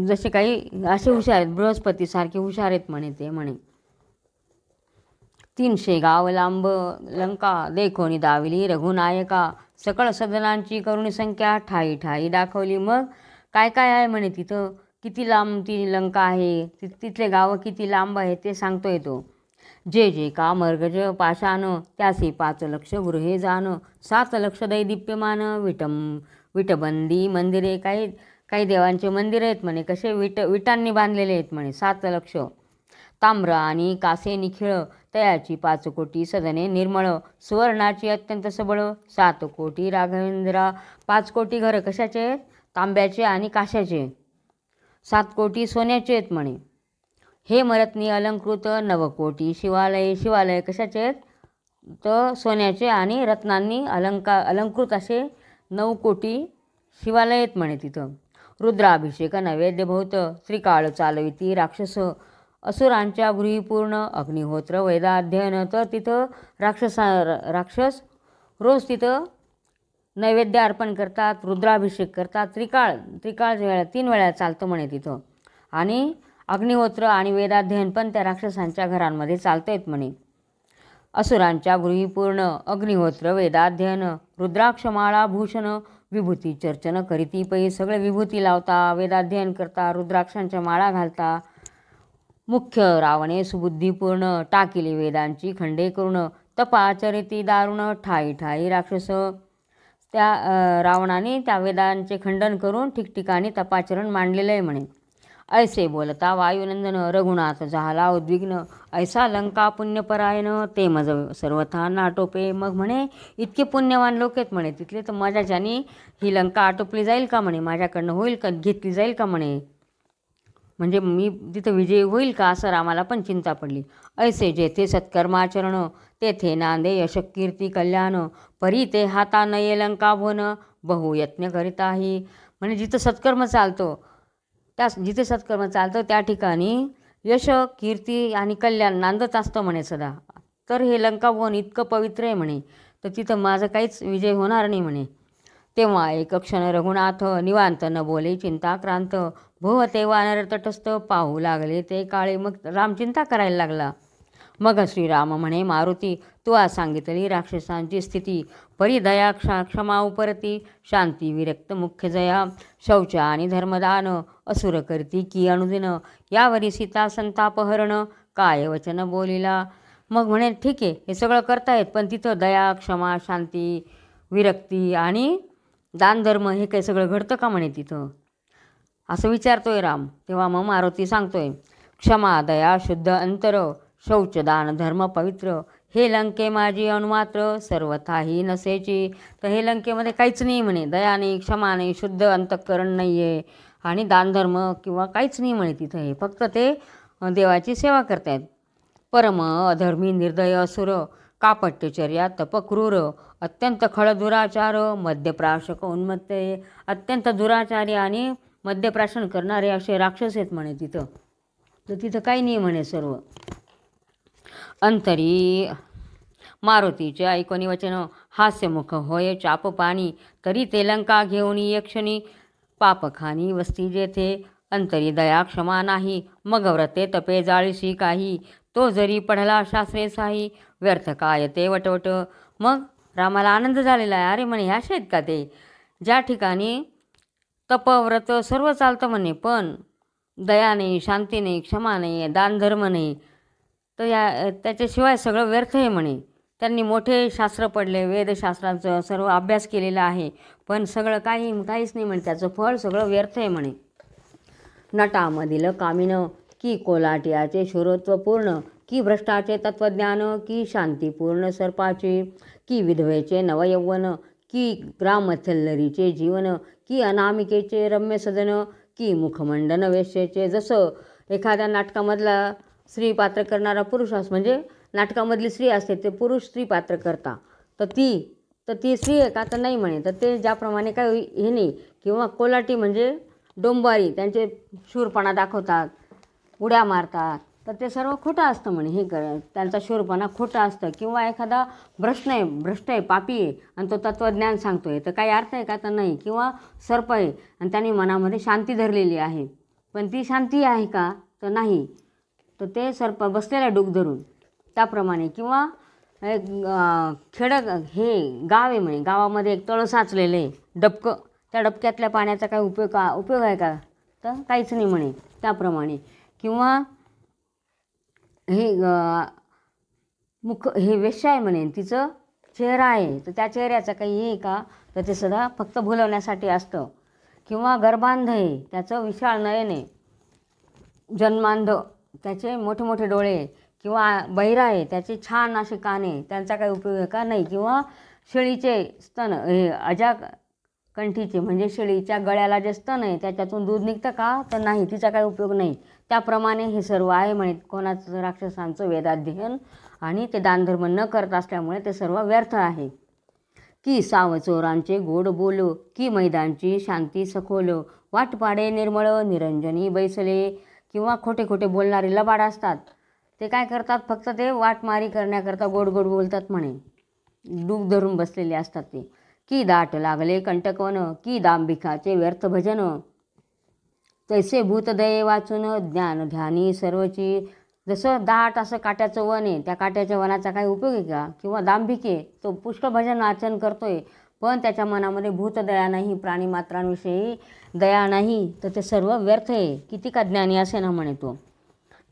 जसे काही असे हुशार आहेत, बृहस्पतीसारखे हुशार आहेत म्हणे ते. म्हणे 300 गाव लांब लंका देखोनी दाविली रघुनायका सकळ सदनांची करुणी संख्या ठाई ठाई दाखवली. मग काय काय आहे म्हणे तिथं, किती लांब ती लंका आहे, तिथले गावं किती लांब आहे ते सांगतोय तो. जे जे का मर्गज पाशान त्यासी 5 लक्ष गृहे जान 7 लक्ष दैदिप्यमान विटबंदी मंदिरे. काही देवांचे मंदिर आहेत म्हणे, कसे विटांनी बांधलेले आहेत म्हणे, 7 लक्ष. ताम्र आणि कासे निखिळ तयाची 5 कोटी सदने निर्मळ सुवर्णाची अत्यंत सबळ 7 कोटी राघवेंद्रा. 5 कोटी घरं कशाचे आहेत, तांब्याचे आणि काशाचे. 7 कोटी सोन्याचे आहेत म्हणे. हे मरत्नी अलंकृत 9 कोटी शिवालय. शिवालय कशाचे आहेत, तर सोन्याचे आणि रत्नांनी अलंकृत असे 9 कोटी शिवालय आहेत म्हणे तिथं. रुद्राभिषेक नैवेद्य भोवत त्रिकाळ चालविती राक्षस असुरांच्या गृही पूर्ण अग्निहोत्र वेदाध्ययन. तर तिथं राक्षस रोज तिथं नैवेद्य अर्पण करतात, रुद्राभिषेक करतात, त्रिकाळ वेळा 3 वेळा चालतं म्हणे तिथं. आणि अग्निहोत्र आणि वेदाध्ययन पण त्या राक्षसांच्या घरांमध्ये चालतं म्हणे. असुरांच्या गृही पूर्ण अग्निहोत्र वेदाध्ययन रुद्राक्षमाळा भूषण विभूती चर्चन करीती पै. सगळे विभूती लावता, वेदाध्ययन करता, रुद्राक्षांच्या माळा घालता. मुख्य रावणे सुबुद्धीपूर्ण टाकिली वेदांची खंडे करून तपाचरिती दारुण ठाई ठाई राक्षस. त्या रावणाने त्या वेदांचे खंडन करून ठिकठिकाणी तपाचरण मांडलेलं आहे म्हणे. ऐसे बोलता वायुनंदन रघुनाथ झाला उद्विग्न ऐसा लंका पुण्यपरायण ते मज सर्वथा नाटोपे. मग म्हणे इतके पुण्यवान लोक आहेत म्हणे तिथले, तर माझ्याच्याने ही लंका आटोपली जाईल का म्हणे, माझ्याकडनं होईल का, घेतली जाईल का म्हणे, म्हणजे मी तिथं विजयी होईल का, असं रामाला पण चिंता पडली. ऐसे जेथे सत्कर्माचरण तेथे नांदे यशकीर्ती कल्याण परी ते हाता नये लंका भोन बहु यत्न करिताही. म्हणजे जिथं सत्कर्म चालतो जिथे सत्कर्म चालतं त्या ठिकाणी यश कीर्ती आणि कल्याण नांदत असतं म्हणे सदा. तर हे लंकाभवन इतकं पवित्र आहे म्हणे, तर तिथं माझं काहीच विजय होणार नाही म्हणे. तेव्हा एक क्षण रघुनाथ निवांत न बोले चिंताक्रांत. भोवते वानर तटस्थ पाहू लागले ते काळे. मग राम चिंता करायला लागला. मग श्रीराम म्हणे मारुती, तू आज सांगितली राक्षसांची स्थिती. परी दया क्षमा उपरती, शांती विरक्त मुख्य जया. शौच आणि धर्मदान असुर करती की अनुदिन. यावरी सीता संतापहरण काय वचन बोलिला. मग म्हणे ठीक आहे, हे सगळं करतायत, पण तिथं दया क्षमा शांती विरक्ती आणि दानधर्म हे काही सगळं घडतं का म्हणे तिथं, असं विचारतोय राम. तेव्हा मग मारुती सांगतोय, क्षमा दया शुद्ध अंतर, शौच दान धर्म पवित्र. हे लंके माझी अनुमात्र, सर्वथाही नसेची. तर हे लंकेमध्ये काहीच नाही म्हणे, दया नाही क्षमा नाही शुद्ध अंतःकरण नाही आहे आणि दानधर्म किंवा काहीच नाही म्हणे तिथं. हे फक्त ते देवाची सेवा करतायत. परम अधर्मी निर्दय असुर, कापट्यचर्या तपक्रूर, अत्यंत खळ दुराचार, मद्यप्राशक उन्मत्ते. अत्यंत दुराचारी आणि मद्यप्राशन करणारे असे राक्षस आहेत म्हणे तिथं. तर तिथं काही नाही म्हणे सर्व. अंतरी मारुतीचे ऐकोनी वचन, हास्यमुख होय चाप पाणी. तरी ते लंका घेऊन यक्षणी, पापखानी वस्ती जेथे. अंतरी दया क्षमा नाही, मग व्रते तपे जाळीशी काही. तो जरी पढला शास्त्रे साही, व्यर्थ काय ते वटवट. मग रामाला आनंद झालेला आहे. अरे म्हणे ह्या आहेत का ते, ज्या ठिकाणी तपव्रत सर्व चालतं म्हणे, पण दया नाही शांती नाही क्षमा नाही दानधर्म नाही, तर त्याच्याशिवाय सगळं व्यर्थ आहे म्हणे. त्यांनी मोठे शास्त्र पडले, वेदशास्त्रांचं सर्व अभ्यास केलेला आहे, पण सगळं काहीच नाही म्हणे, त्याचं फळ सगळं व्यर्थ आहे म्हणे. नटामधील कामिन, की कोलाटियाचे शूरत्व पूर्ण, की भ्रष्टाचे तत्त्वज्ञान, की शांतीपूर्ण सर्पाचे, की विधवेचे नवयौवन, की ग्रामथल्लरीचे जीवन, की अनामिकेचे रम्य सदन, की मुखमंडन वेश्येचे. जसं एखाद्या नाटकामधला स्त्री पात्र करणारा पुरुष म्हणजे नाटकामधली स्त्री असते, ते पुरुष स्त्री पात्र करता, तर ती स्त्री आहे का, तर नाही म्हणे. तर ते ज्याप्रमाणे काय हे नाही. किंवा कोलाटी म्हणजे डोंबारी, त्यांचे शूरपणा दाखवतात, उड्या मारतात, तर ते सर्व खोटं असतं म्हणे. हे त्यांचा शूरपणा खोटं असतं. किंवा एखादा भ्रष्ट आहे पापी आहे आणि तो तत्त्वज्ञान सांगतोय, तर काही अर्थ आहे का, तर नाही. किंवा सर्प आहे आणि त्याने मनामध्ये शांती धरलेली आहे, पण ती शांती आहे का, तर नाही. तर ते सर्प बसलेला डूक धरून त्याप्रमाणे. किंवा एक हे गाव आहे म्हणे, गावामध्ये एक तळं साचलेलं आहे डबकं, त्या डबक्यातल्या पाण्याचा काय उपयोग आहे का, तर काहीच नाही म्हणे त्याप्रमाणे. किंवा हे वेश्या आहे म्हणे, तिचं चेहरा आहे, तर त्या चेहऱ्याचं काही हे का, तर ते सदा फक्त भुलवण्यासाठी असतं. किंवा गर्भांध आहे, त्याचं विशाळ नयन आहे, जन्मांध, त्याचे मोठे मोठे डोळे. किंवा बहिरा आहे, त्याचे छान असे काने, त्यांचा काही उपयोग आहे का, नाही. किंवा शेळीचे स्तन हे कंठीचे म्हणजे शेळीच्या गळ्याला जे स्तन आहे त्याच्यातून दूध निघतं का, तर नाही, तिचा काही उपयोग नाही. त्याप्रमाणे हे सर्व आहे म्हणे कोणाचं राक्षसांचं वेदाध्ययन, आणि ते दानधर्म न करत असल्यामुळे ते सर्व व्यर्थ आहे. की सावचोरांचे गोड बोल, की मैदानची शांती सखोल, वाटपाडे निर्मळ निरंजनी बैसले. किंवा खोटे खोटे बोलणारे लबाड असतात, ते काय करतात, फक्त ते वाटमारी करण्याकरता गोड गोड बोलतात म्हणे, डूक धरून बसलेले असतात ते. की दाट लागले कंटकवन, की दांभिकाचे व्यर्थ भजन, तैसे भूतदये वाचून ज्ञान ध्यानी सर्वची. जसं दाट असं काट्याचं वन आहे, त्या काट्याच्या वनाचा काही उपयोग आहे का. किंवा दांभिक आहे, तो पुष्कळ भजन वाचन करतोय, पण त्याच्या मनामध्ये भूतदया नाही, प्राणीमात्रांविषयी दया नाही, तर ते सर्व व्यर्थ आहे. किती का ज्ञानी असे ना म्हणे तो.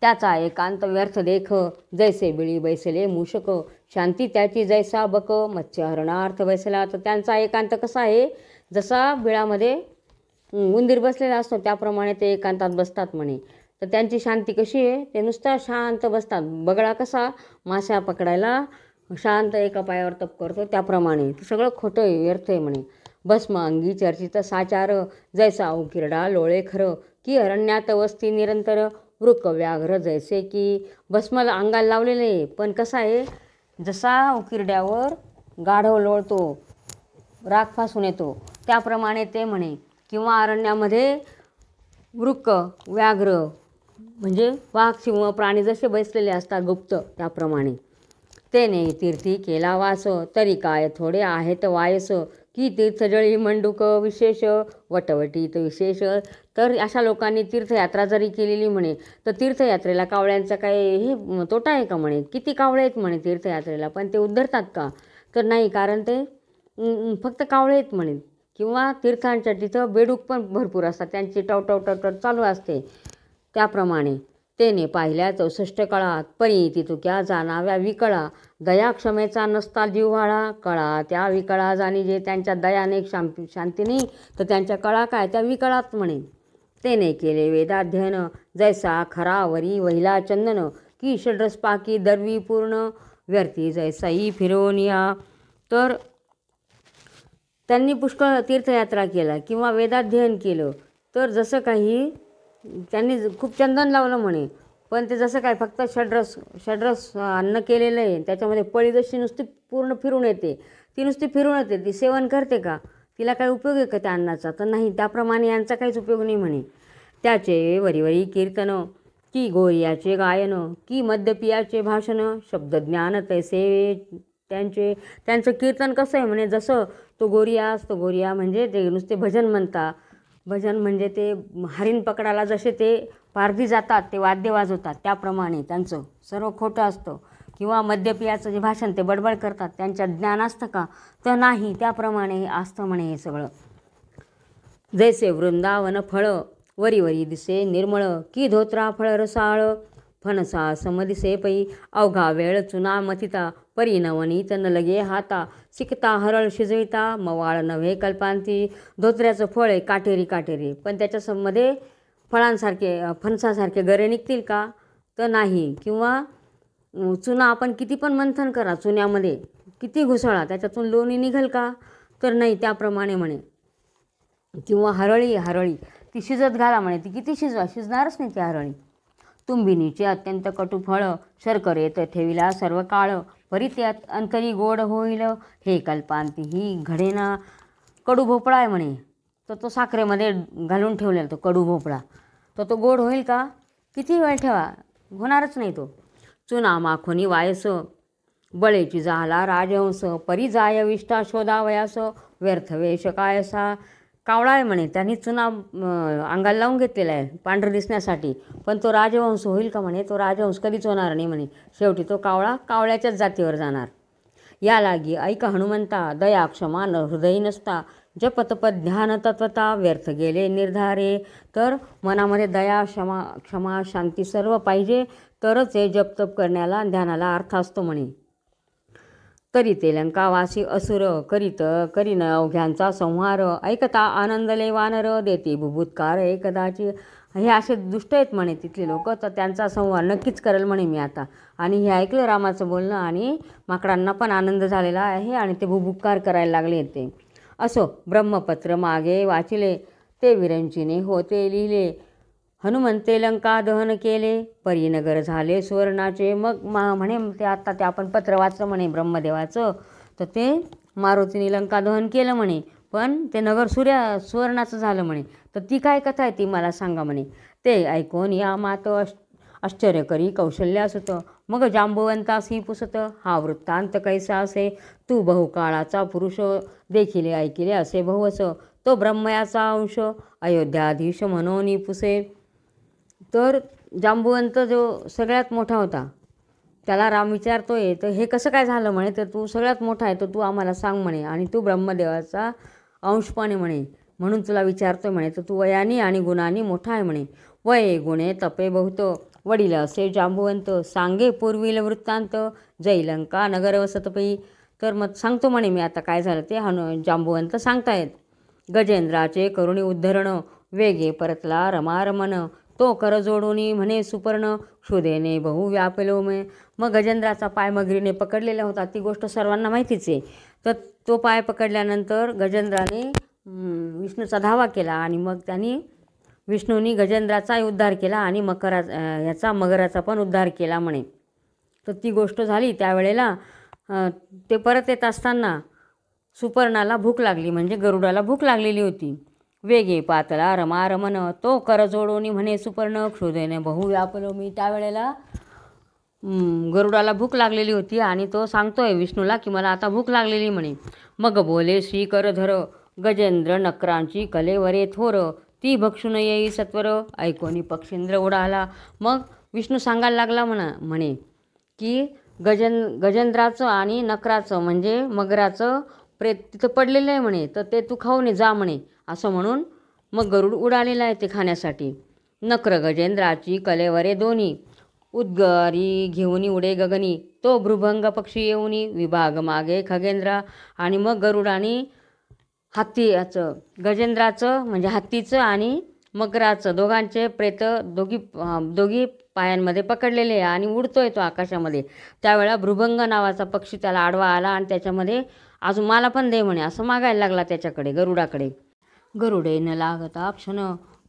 त्याचा एकांत व्यर्थ देख, जैसे बिळी बैसले मूषक, शांती त्याची जैसा बक, मत्स्यहरणार्थ बैसला. तर त्यांचा एकांत कसा आहे, जसा बिळामध्ये उंदीर बसलेला असतो त्याप्रमाणे ते एकांतात बसतात म्हणे. तर त्यांची शांती कशी आहे, ते नुसता शांत बसतात. बगळा कसा मासा पकडायला शांत एका पायावर तप करतो, त्याप्रमाणे. सगळं खोटं आहे, व्यर्थ आहे म्हणे. भस्म अंगी चर्चित साचार, जैसा उकिरडा लोळे खरं, की अरण्यात वस्ती निरंतर, वृक व्याघ्र जैसे की. भस्म अंगाला लावलेले आहे, पण कसा आहे, जसा उकिरड्यावर गाढव लोळतो, राग फासून येतो, त्याप्रमाणे ते म्हणे. किंवा अरण्यामध्ये वृक व्याघ्र म्हणजे वाघ सिंह प्राणी जसे बसलेले असतात गुप्त, त्याप्रमाणे. तेने तीर्थी केला वास, तरी काय थोडे आहेत वायस, की तीर्थजळी मंडूक विशेष वटवटीत विशेष. तर अशा लोकांनी तीर्थयात्रा जरी केलेली म्हणे तर तीर्थयात्रेला कावळ्यांचा काय हे तोटा आहे का म्हणे. किती कावळे आहेत म्हणे तीर्थयात्रेला, पण ते उद्धरतात का, तर नाही, कारण ते फक्त कावळे आहेत म्हणे. किंवा तीर्थांच्या तिथं बेडूक पण भरपूर असतात, त्यांची टवटव चालू असते. त्याप्रमाणे तेने पाहिल्या 64 कळा परी तितुक्या जाणाव्या विकळा. दया क्षमेचा नसता जिव्हाळा कळा त्या विकळा जाणी. जे त्यांच्या दयाने शांती नाही तर त्यांच्या कळा काय त्या विकळात म्हणे. तेने केले वेदाध्ययन जैसा खरावरी वहिला चंदन. की षड्रस पाकी दर्वी पूर्ण व्यर्थी जैसाई फिरवून या. तर त्यांनी पुष्कळ तीर्थयात्रा केला किंवा वेदाध्ययन केलं तर जसं काही त्यांनी खूप चंदन लावलं म्हणे, पण ते जसं काय फक्त षड्रस अन्न केलेलं आहे, त्याच्यामध्ये पळी जशी नुसती पूर्ण फिरून येते, ती नुसती फिरून येते, ती सेवन करते का, तिला काय उपयोग आहे का त्या अन्नाचा, तर नाही. त्याप्रमाणे यांचा काहीच उपयोग नाही म्हणे. त्याचे वरीवरी कीर्तन की गोरियाचे गायन की मद्यपियाचे भाषण शब्दज्ञान तैसे त्यांचं कीर्तन कसं आहे म्हणे. जसं तो गोरिया म्हणजे ते नुसते भजन म्हणता. भजन म्हणजे ते हरिण पकडायला जसे ते पारधी जातात ते वाद्य वाजवतात त्याप्रमाणे त्यांचं सर्व खोटं असतं. किंवा मद्यपियाचं जे भाषण ते बडबड करतात, त्यांच्यात ज्ञान असतं का, तर नाही. त्याप्रमाणे असतं म्हणे हे सगळं. जैसे वृंदावन फळ वरी दिसे निर्मळ की धोत्रा फळ रसाळ फणसा समदिसे पै. अवघा वेळ चुना मथिता परी नवनीत न लगे हाता. सिकता हरळ शिजविता मवाळ नव्हे कल्पांती. धोत्र्याचं फळ आहे काटेरी, पण त्याच्यामध्ये फळांसारखे फणसासारखे गरे निघतील का, तर नाही. किंवा चुना आपण किती पण मंथन करा, चुन्यामध्ये किती घुसळा, त्याच्यातून लोणी निघेल का, तर नाही. त्याप्रमाणे म्हणे. किंवा हरळी ती शिजत घाला म्हणे, ती किती शिजणारच नाही ती हरळी. तुंबिनीचे अत्यंत कटू फळ शर्करेत ठेविला सर्व काळ. परी ते अंतरी गोड होईल हे कल्पांती ही घडेना. कडू भोपळा आहे म्हणे, तर तो साखरेमध्ये घालून ठेवलेला तो कडू भोपळा, तर तो गोड होईल का, किती वेळ ठेवा, होणारच नाही तो. चुना माखोनी वायस बळेची झाला राजहंस. परी जाय विष्ठा शोधावयास व्यर्थ वेश कायसा. कावळा आहे म्हणे, त्यांनी चुना अंगाला लावून घेतलेला आहे पांढरं दिसण्यासाठी, पण तो राजवंश होईल का म्हणे, तो राजवंश कधीच होणार नाही म्हणे. शेवटी तो कावळ्याच्याच जातीवर जाणार. या लागी ऐक हनुमंता दया क्षमा हृदय नसता. जपतपद ध्यान तत्वता व्यर्थ गेले निर्धारे. तर मनामध्ये दया क्षमा शांती सर्व पाहिजे, तरच हे जपतप करण्याला ध्यानाला अर्थ असतो म्हणे. तरी ते लंकावासी असुर करीन अवघ्यांचा संहार. ऐकता आनंदले वानर देते बुभुत्कार एकदाची. हे असे दुष्ट आहेत म्हणे तिथले लोक, तर त्यांचा संहार नक्कीच करेल म्हणे मी आता. आणि हे ऐकलं रामाचं बोलणं आणि माकडांना पण आनंद झालेला आहे आणि ते बुभुत्कार करायला लागले. ते असो ब्रह्मपत्र मागे वाचिले ते विरंचीने होते लिहिले. हनुमंते लंका दहन केले परीनगर झाले सुवर्णाचे. मग म्हणे ते आता ते आपण पत्र वाचलं म्हणे ब्रह्मदेवाचं, तर ते मारुतीने लंका दहन केलं म्हणे, पण ते नगर सुवर्णाचं झालं म्हणे. तर ती काय कथा आहे ती मला सांगा म्हणे. ते ऐकून या मात आश्चर्य करी कौशल्यासुत. मग जांबुवंतासी पुसत हा वृत्तांत कैसा असे. तू बहुकाळाचा पुरुष देखिले ऐकिले असे बहुवस. तो ब्रह्मयाचा अंश अयोध्याधीश म्हणून पुसे. तर जांबुवंत जो सगळ्यात मोठा होता त्याला राम विचारतोय, तर हे कसं काय झालं म्हणे, तर तू सगळ्यात मोठा आहे तर तू आम्हाला सांग म्हणे, आणि तू ब्रह्मदेवाचा अंशपणे म्हणे, म्हणून तुला विचारतोय म्हणे. तर तू वयानी आणि गुणांनी मोठा आहे म्हणे. वये गुणे तपे बहुत वडील असे जांबुवंत. सांगे पूर्वील वृत्तांत जै लंका नगर वसतपई. तर मग सांगतो म्हणे मी आता काय झालं ते. जांबुवंत सांगतायत. गजेंद्राचे करुणी उद्धरण वेगे परतला रमारमन. तो कर जोडूनी म्हणे सुपर्ण क्षुदेने बहु व्यापलो मे. मग गजेंद्राचा पाय मगरीने पकडलेला होता, ती गोष्ट सर्वांना माहितीच आहे. तर तो पाय पकडल्यानंतर गजेंद्राने विष्णूचा धावा केला आणि मग विष्णूंनी गजेंद्राचाही उद्धार केला आणि मगराचा पण उद्धार केला म्हणे. तर ती गोष्ट झाली. त्यावेळेला ते परत येत असताना सुपर्णाला भूक लागली, म्हणजे गरुडाला भूक लागलेली होती. वेगे पातला रमारमन तो कर जोडोनी म्हणे सुपर्ण क्षुदेने बहु व्यापलो मी. त्यावेळेला गरुडाला भूक लागलेली होती आणि तो सांगतोय विष्णूला की मला आता भूक लागलेली म्हणे. मग बोले श्री करधर गजेंद्र नक्रांची कलेवरे थोर ती भक्षुन येई सत्वर ऐकोनी पक्षींद्र उडाला. मग विष्णू सांगायला लागला म्हणे की गजेंद्राचं आणि नकराचं म्हणजे मगराचं प्रेत तिथं पडलेलं आहे म्हणे, तर ते तू खाऊन जा म्हणे. असं म्हणून मग गरुड उडालेला आहे ते खाण्यासाठी. नक्र गजेंद्राची कलेवरे दोन्ही उद्गारी घेऊनी उडे गगनी तो भ्रुभंग पक्षी येऊनी विभाग मागे खगेंद्रा. आणि मग गरुडाने हत्तीचं गजेंद्राचं म्हणजे हत्तीचं आणि मगराचं दोघांचे प्रेत दोघी पायांमध्ये पकडलेले आहे आणि उडतोय तो आकाशामध्ये. त्यावेळा भ्रुभंग नावाचा पक्षी त्याला आडवा आला आणि त्याच्यामध्ये अजून मला पण दे म्हणे असं मागायला लागला त्याच्याकडे गरुडाकडे. गरुडे न लागता क्षण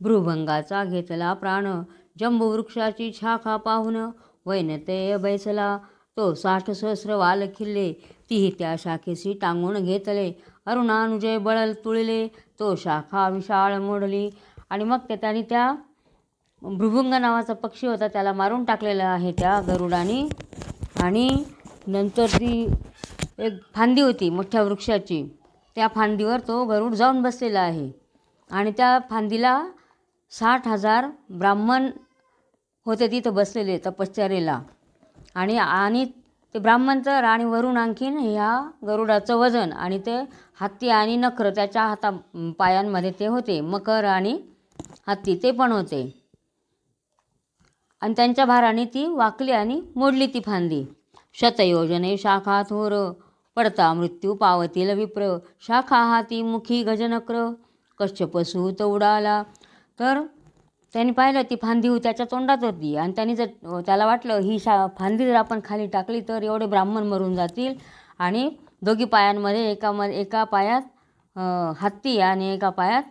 भ्रुभंगाचा घेतला प्राण जंबूवृक्षाची शाखा पाहून वैनतेय बैसला. तो 60 सहस्र वाल खिल्ले तीही त्या शाखेशी टांगून घेतले अरुणानुजय बळल तुळले तो शाखा विशाळ मोडली. आणि मग त्याने त्या भ्रुभंग नावाचा पक्षी होता त्याला मारून टाकलेला आहे त्या गरुडाने. आणि नंतर ती एक फांदी होती मोठ्या वृक्षाची, त्या फांदीवर तो गरुड जाऊन बसलेला आहे आणि त्या फांदीला 60,000 ब्राह्मण होते तिथं बसलेले तपश्चर्येला. आणि ते ब्राह्मण तर आणि वरून आणखीन ह्या गरुडाचं वजन आणि ते हत्ती आणि नखर त्याच्या पायांमध्ये ते होते, मकर आणि हत्ती ते पण होते. आणि त्यांच्या भाराने ती वाकली आणि मोडली ती फांदी. शतयोजने शाखा थोर पडता मृत्यू पावतील विप्र शाखा हाती मुखी गजनक्र कश्यपसूत उडाला. तर त्यांनी पाहिलं ती फांदी त्याच्या तोंडात होती आणि त्यांनी जर त्याला वाटलं ही फांदी जर आपण खाली टाकली तर एवढे ब्राह्मण मरून जातील. आणि दोघी पायांमध्ये एका पायात हत्ती आणि एका पायात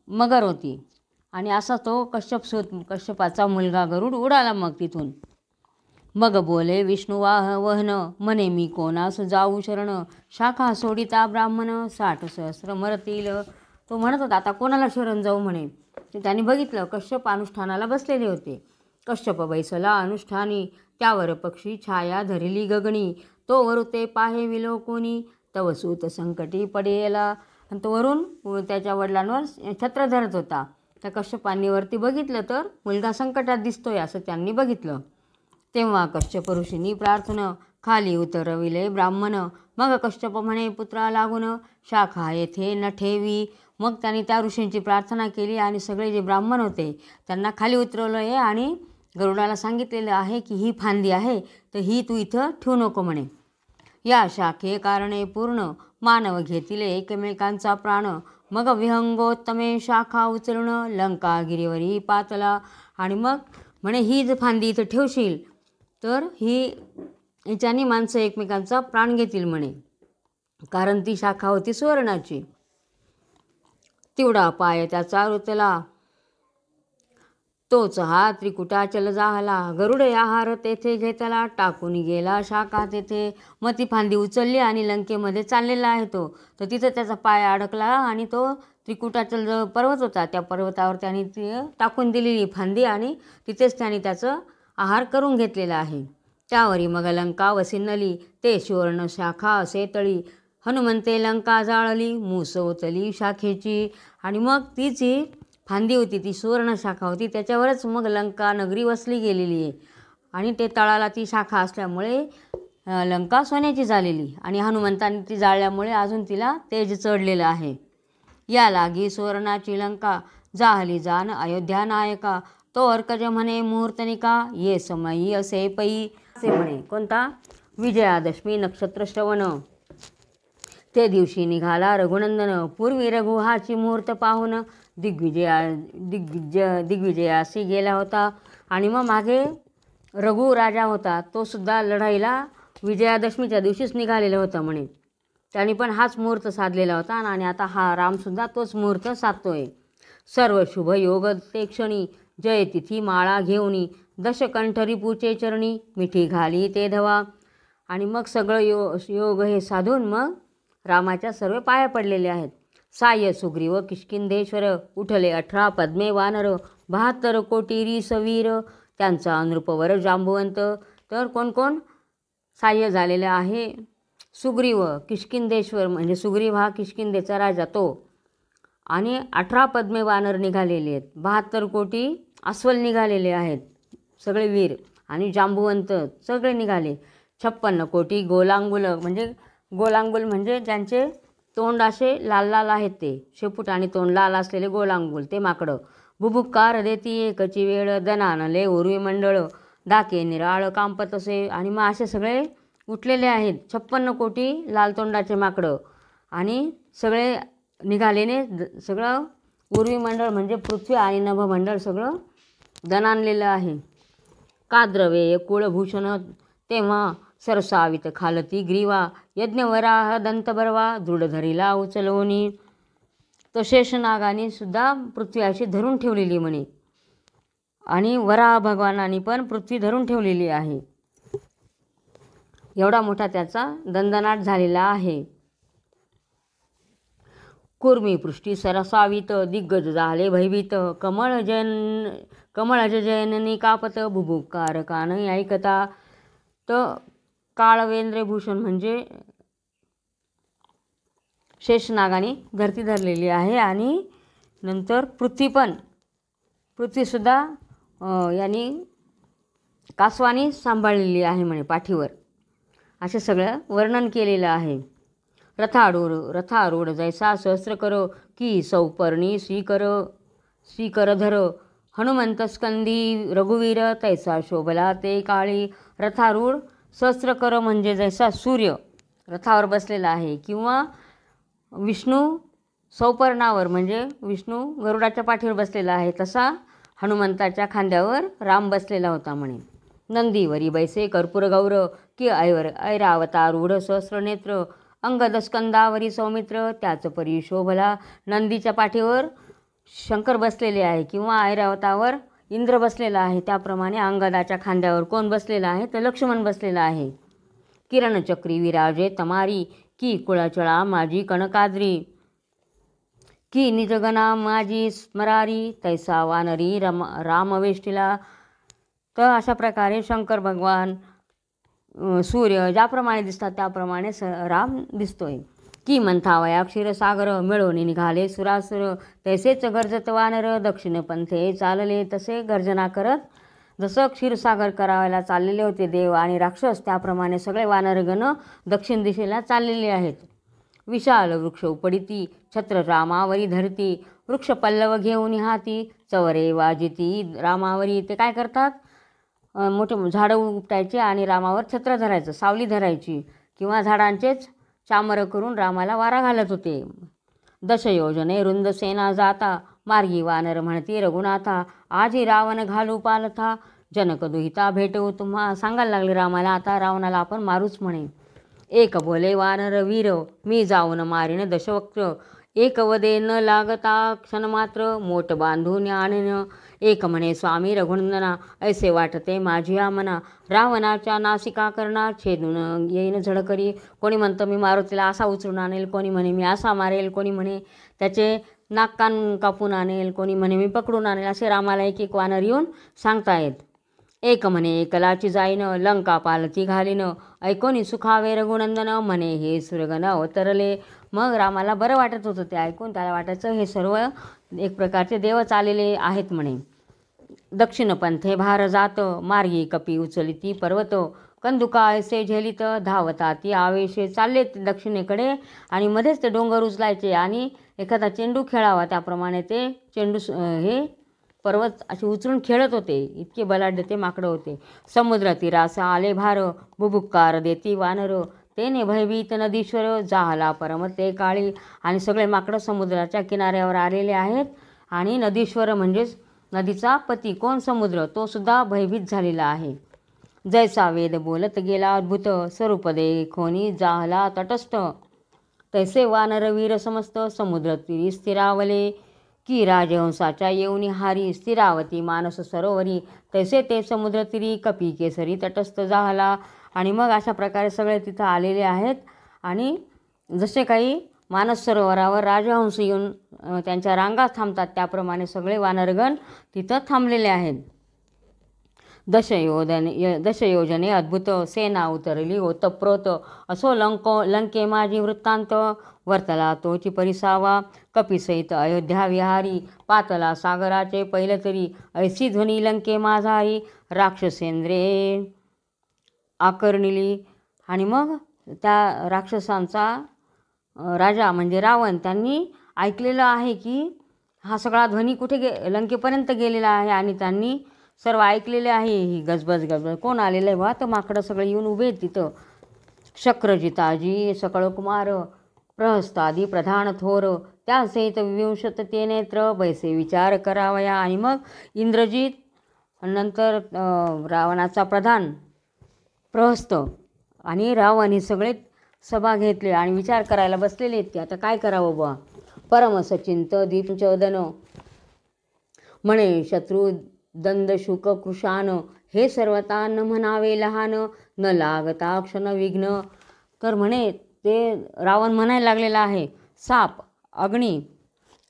मगर होती. आणि असा तो कश्यपाचा मुलगा गरुड उडाला मग तिथून. मग बोले विष्णू वहन म्हणे मी कोणास जाऊ शरण शाखा सोडिता ब्राह्मण 60 सहस्र मरतील. तो म्हणत होता आता कोणाला शरण जाऊ म्हणे. त्याने बघितलं कश्यप अनुष्ठानाला बसलेले होते. कश्यप बैसला अनुष्ठानी त्यावर पक्षी छाया धरिली गगनी तो वरुते पाहे विलोकोनी तव सूत संकटी पडेला. आणि तो वरून त्याच्या वडिलांवर छत्र धरत होता. त्या कश्यपांनी वरती बघितलं तर मुलगा संकटात दिसतोय असं त्यांनी बघितलं. तेव्हा कश्यप ऋषींनी प्रार्थना खाली उतरविले ब्राह्मण. मग कश्यप म्हणे पुत्रा लागून शाखा येथे न ठेवी. मग त्यांनी त्या ऋषींची प्रार्थना केली आणि सगळे जे ब्राह्मण होते त्यांना खाली उतरवलं आहे आणि गरुडाला सांगितलेलं आहे की ही फांदी आहे तर ही तू इथं ठेवू नको म्हणे. या शाखे कारणे पूर्ण मानव घेतील एकमेकांचा प्राण. मग विहंगोत्तमे शाखा उचलून लंका गिरीवरी पातला. आणि मग म्हणे ही जर फांदी इथं ठेवशील तर हिच्याने माणसं एकमेकांचा प्राण घेतील म्हणे, कारण ती शाखा होती सुवर्णाची. तेवढा पाय त्याचा रुतला तोच हा त्रिकुटाचल जाहला. गरुडे आहार तेथे घेतला टाकून गेला शाखा तेथे. मग ती फांदी उचलली आणि लंकेमध्ये चाललेला आहे तो. तर तिथं त्याचा पाय अडकला आणि तो त्रिकुटाचल जो पर्वत होता त्या पर्वतावर त्याने ती टाकून दिलेली फांदी आणि तिथेच त्याने त्याचं आहार करून घेतलेला आहे. त्यावरी मग लंका वसिन्नली ते सुवर्ण शाखा असे तळी. हनुमंते लंका जाळली मुसवतली शाखेची. आणि मग ती जी फांदी होती ती सुवर्ण शाखा होती त्याच्यावरच मग लंका नगरी वसली गेलेली आहे. आणि ते तळाला ती शाखा असल्यामुळे लंका सोन्याची झालेली आणि हनुमंतांनी ती जाळल्यामुळे अजून तिला तेज चढलेलं आहे. या लागी सुवर्णाची लंका जाहली जान अयोध्या नायका. तो अर्कज म्हणे मुहूर्तनिका ये समयी असे पै. असे म्हणे कोणता विजयादशमी नक्षत्र श्रवण. ते दिवशी निघाला रघुनंदन पूर्वी रघु हाची मुहूर्त पाहून दिग्विजयासी गेला होता. आणि मग मागे रघु राजा होता तो सुद्धा लढाईला विजयादशमीच्या दिवशीच निघालेला होता म्हणे. त्याने पण हाच मुहूर्त साधलेला होता आणि आता हा रामसुद्धा तोच मुहूर्त साधतोय. सर्व शुभ योग ते क्षणी जयतिथी माळा घेऊनी दशकंठ रिपूचे चरणी मिठी घाली ते धवा. आणि मग सगळं योग हे साधून मग रामाच्या सर्व पाया पडलेले आहेत. साय सुग्रीव किष्किंधेश्वर उठले 18 पद्मे वानर 72 कोटी रीसवीर. त्यांचा नृपवर जांबुवंत. तर कोण कोण सहाय्य झालेलं आहे? सुग्रीव, किष्किंधेश्वर म्हणजे सुग्रीव हा किष्किंधेचा राजा तो, आणि 18 पद्मे वानर निघालेले आहेत, 72 कोटी अस्वल निघालेले आहेत सगळे वीर, आणि जांबुवंत सगळे निघाले. 56 कोटी गोलांगुल म्हणजे गोलांगुल म्हणजे ज्यांचे तोंड असे लाल लाल आहेत, ते शेपूट आणि तोंड लाल असलेले गोलांगुल ते माकडं. बुभुक्कार देती एकची वेळ, दनानले उर्वी मंडळ, दाके निराळ कांपतसे. आणि मग असे सगळे उठलेले आहेत 56 कोटी लाल तोंडाचे माकडं, आणि सगळे निघालेने सगळं उर्वी मंडळ म्हणजे पृथ्वी आणि नभमंडळ सगळं दणाणलेलं आहे. काद्रवे कुळभूषण तेव्हा सरसावित खालती ग्रीवा, यज्ञवराह दंतबरवा दृढ धरिला उचलवणी. तर शेषनागाने सुद्धा पृथ्वी अशी धरून ठेवलेली म्हणे, आणि वराह भगवानांनी पण पृथ्वी धरून ठेवलेली आहे. एवढा मोठा त्याचा दंदनाट झालेला आहे. कुर्मी पृष्टी सरसावित दिग्गज झाले भयभीत, कमळ जयननी कापत बुभुकार कान ऐकता. तर काळवेंद्रभूषण म्हणजे शेषनागाने धरती धरलेली आहे, आणि नंतर पृथ्वीसुद्धा यांनी कासवानी सांभाळलेली आहे म्हणे पाठीवर. असे सगळं वर्णन केलेलं आहे. रथारूढ जैसा सहस्र करो, की सौपर्णी श्रीकर धर, हनुमंत स्कंदी रघुवीर तैसा शोभला ते काळी. रथारूढ सहस्रकर म्हणजे जैसा सूर्य रथावर बसलेला आहे, किंवा विष्णू सौपर्णावर म्हणजे विष्णू गरुडाच्या पाठीवर बसलेला आहे, तसा हनुमंताच्या खांद्यावर राम बसलेला होता म्हणे. नंदीवरी बैसे कर्पूर गौर, की ऐरावतारूढ सहस्रनेत्र, अंगदस्कंदावरी सौमित्र त्याच परी शोभला. नंदीच्या पाठीवर शंकर बसलेले आहे, किंवा ऐरावतावर इंद्र बसलेला आहे, त्याप्रमाणे अंगदाच्या खांद्यावर कोण बसलेला आहे? तर लक्ष्मण बसलेला आहे. किरणचक्री विराजे तमारी, की कुळाचळा माझी कणकाद्री, की निजगणा माझी स्मरारी तैसा वानरी रामवेष्टीला. तर अशा प्रकारे शंकर भगवान, सूर्य ज्याप्रमाणे दिसतात त्याप्रमाणे राम दिसतोय. की मंथावया क्षीरसागर, मिळून निघाले सुरासुर, तैसेच गर्जत वानर दक्षिण पंथे चालले. तसे गर्जना करत जसं क्षीरसागर करायला चाललेले होते देव आणि राक्षस, त्याप्रमाणे सगळे वानरगण दक्षिण दिशेला चाललेले आहेत. विशाल वृक्ष उपडिती छत्र रामावरी धरती, वृक्ष पल्लव घेऊन हाती चवरे वाजिती रामावरी. ते काय करतात? मोठे झाडं उपटायचे आणि रामावर छत्र धरायचं, सावली धरायची, किंवा झाडांचेच चामरं करून रामाला वारा घालत होते. दशयोजने रुंद सेना जाता, मार्गी वानर म्हणती रघुनाथा, आजी रावण घालू पालथा, जनक दुहिता भेटू तुम्हा. सांगायला लागले रामाला, आता रावणाला आपण मारूच म्हणे. एक बोले वानर वीर, मी जाऊन मारीन दशवक्त्र, एक वदे न लागता क्षण मात्र, मोठ बांधून आणन. एक म्हणे स्वामी रघुनंदना, ऐसे वाटते माझी मना, रावणाच्या नासिका करणार छेदून येईन झडकरी. कोणी म्हणतं मी मारुतीला असा उचलून आणेल, कोणी म्हणे मी असा मारेल, कोणी म्हणे त्याचे नाक कान कापून आणेल, कोणी म्हणे मी पकडून आणेल. असे रामाला एक एक वानर येऊन सांगतायत. एक म्हणे एकलाची जाईन, लंका पालती घालीन, ऐकोनी सुखावे रघुनंदन, म्हणे हे सुरगण अवतरले. मग रामाला बरं वाटत होतं ते ऐकून, त्याला वाटायचं हे सर्व एक प्रकारचे देवच आलेले आहेत म्हणे. दक्षिण पंथे भार जात, मार्गी कपी उचलिती पर्वत, कंदुका ऐसे झेलित धावता ती आवेशे. चालले ते दक्षिणेकडे आणि मध्येच ते डोंगर उचलायचे आणि एखादा चेंडू खेळावा, त्याप्रमाणे ते चेंडू हे पर्वत असे उचलून खेळत होते, इतके बलाढ्य ते माकडं होते. समुद्र तीरास आले भार, बुभुक्कार देती वानर, तेने भयभीत नदीश्वर, जाहला परम ते काळी. आणि सगळे माकडं समुद्राच्या किनाऱ्यावर आलेले आहेत, आणि नदीश्वर म्हणजेच नदीचा पती कोण? समुद्र, तो सुद्धा भयभीत झालेला आहे. जैसा वेद बोलत गेला अद्भुत, स्वरूप देखोनी जाहला तटस्थ, तैसे वानरवीर समस्त समुद्र तीरी स्थिरावले, की राजहंसाच्या येऊनी हारी स्थिरावती मानस सरोवरी, तैसे ते समुद्र तीरी कपी केसरी तटस्थ जाहला. आणि मग अशा प्रकारे सगळे तिथं आलेले आहेत, आणि जसे काही मानस सरोवरावर राजहंस येऊन त्यांच्या रांगा थांबतात, त्याप्रमाणे सगळे वानरगण तिथं थांबलेले आहेत. दशयोजने अद्भुत सेना उतरली ओतप्रोत असो लंके माझी वृत्तांत वर्तला तोची परिसावा कपिसहित अयोध्या विहारी पातला सागराचे पहिलं तरी ऐसी ध्वनी लंके माझारी राक्षसेंद्रे आकर्णिली. आणि मग त्या राक्षसांचा राजा म्हणजे रावण त्यांनी ऐकलेलं आहे की हा सगळा ध्वनी कुठे लंकेपर्यंत गेलेला आहे आणि त्यांनी सर्व ऐकलेले आहे. ही गजबज कोण आलेलं आहे बा तर माकडं सगळे येऊन उभे आहेत तिथं. शक्रजिताजी सकळ कुमार प्रहस्तादी प्रधान थोर त्यासहित विंशत ते नेत्र बैसे विचार करावया. आणि मग इंद्रजित नंतर रावणाचा प्रधान प्रहस्त आणि रावण हे सगळे सभा घेतले आणि विचार करायला बसलेले आहेत की आता काय करावं बा. परमसचिंत दीपचोदन म्हणे शत्रू दंद शुक कृशान हे सर्वता न म्हणावे लहान न लागता क्षण विघ्न. तर म्हणे ते रावण म्हणायला लागलेला आहे साप अग्नी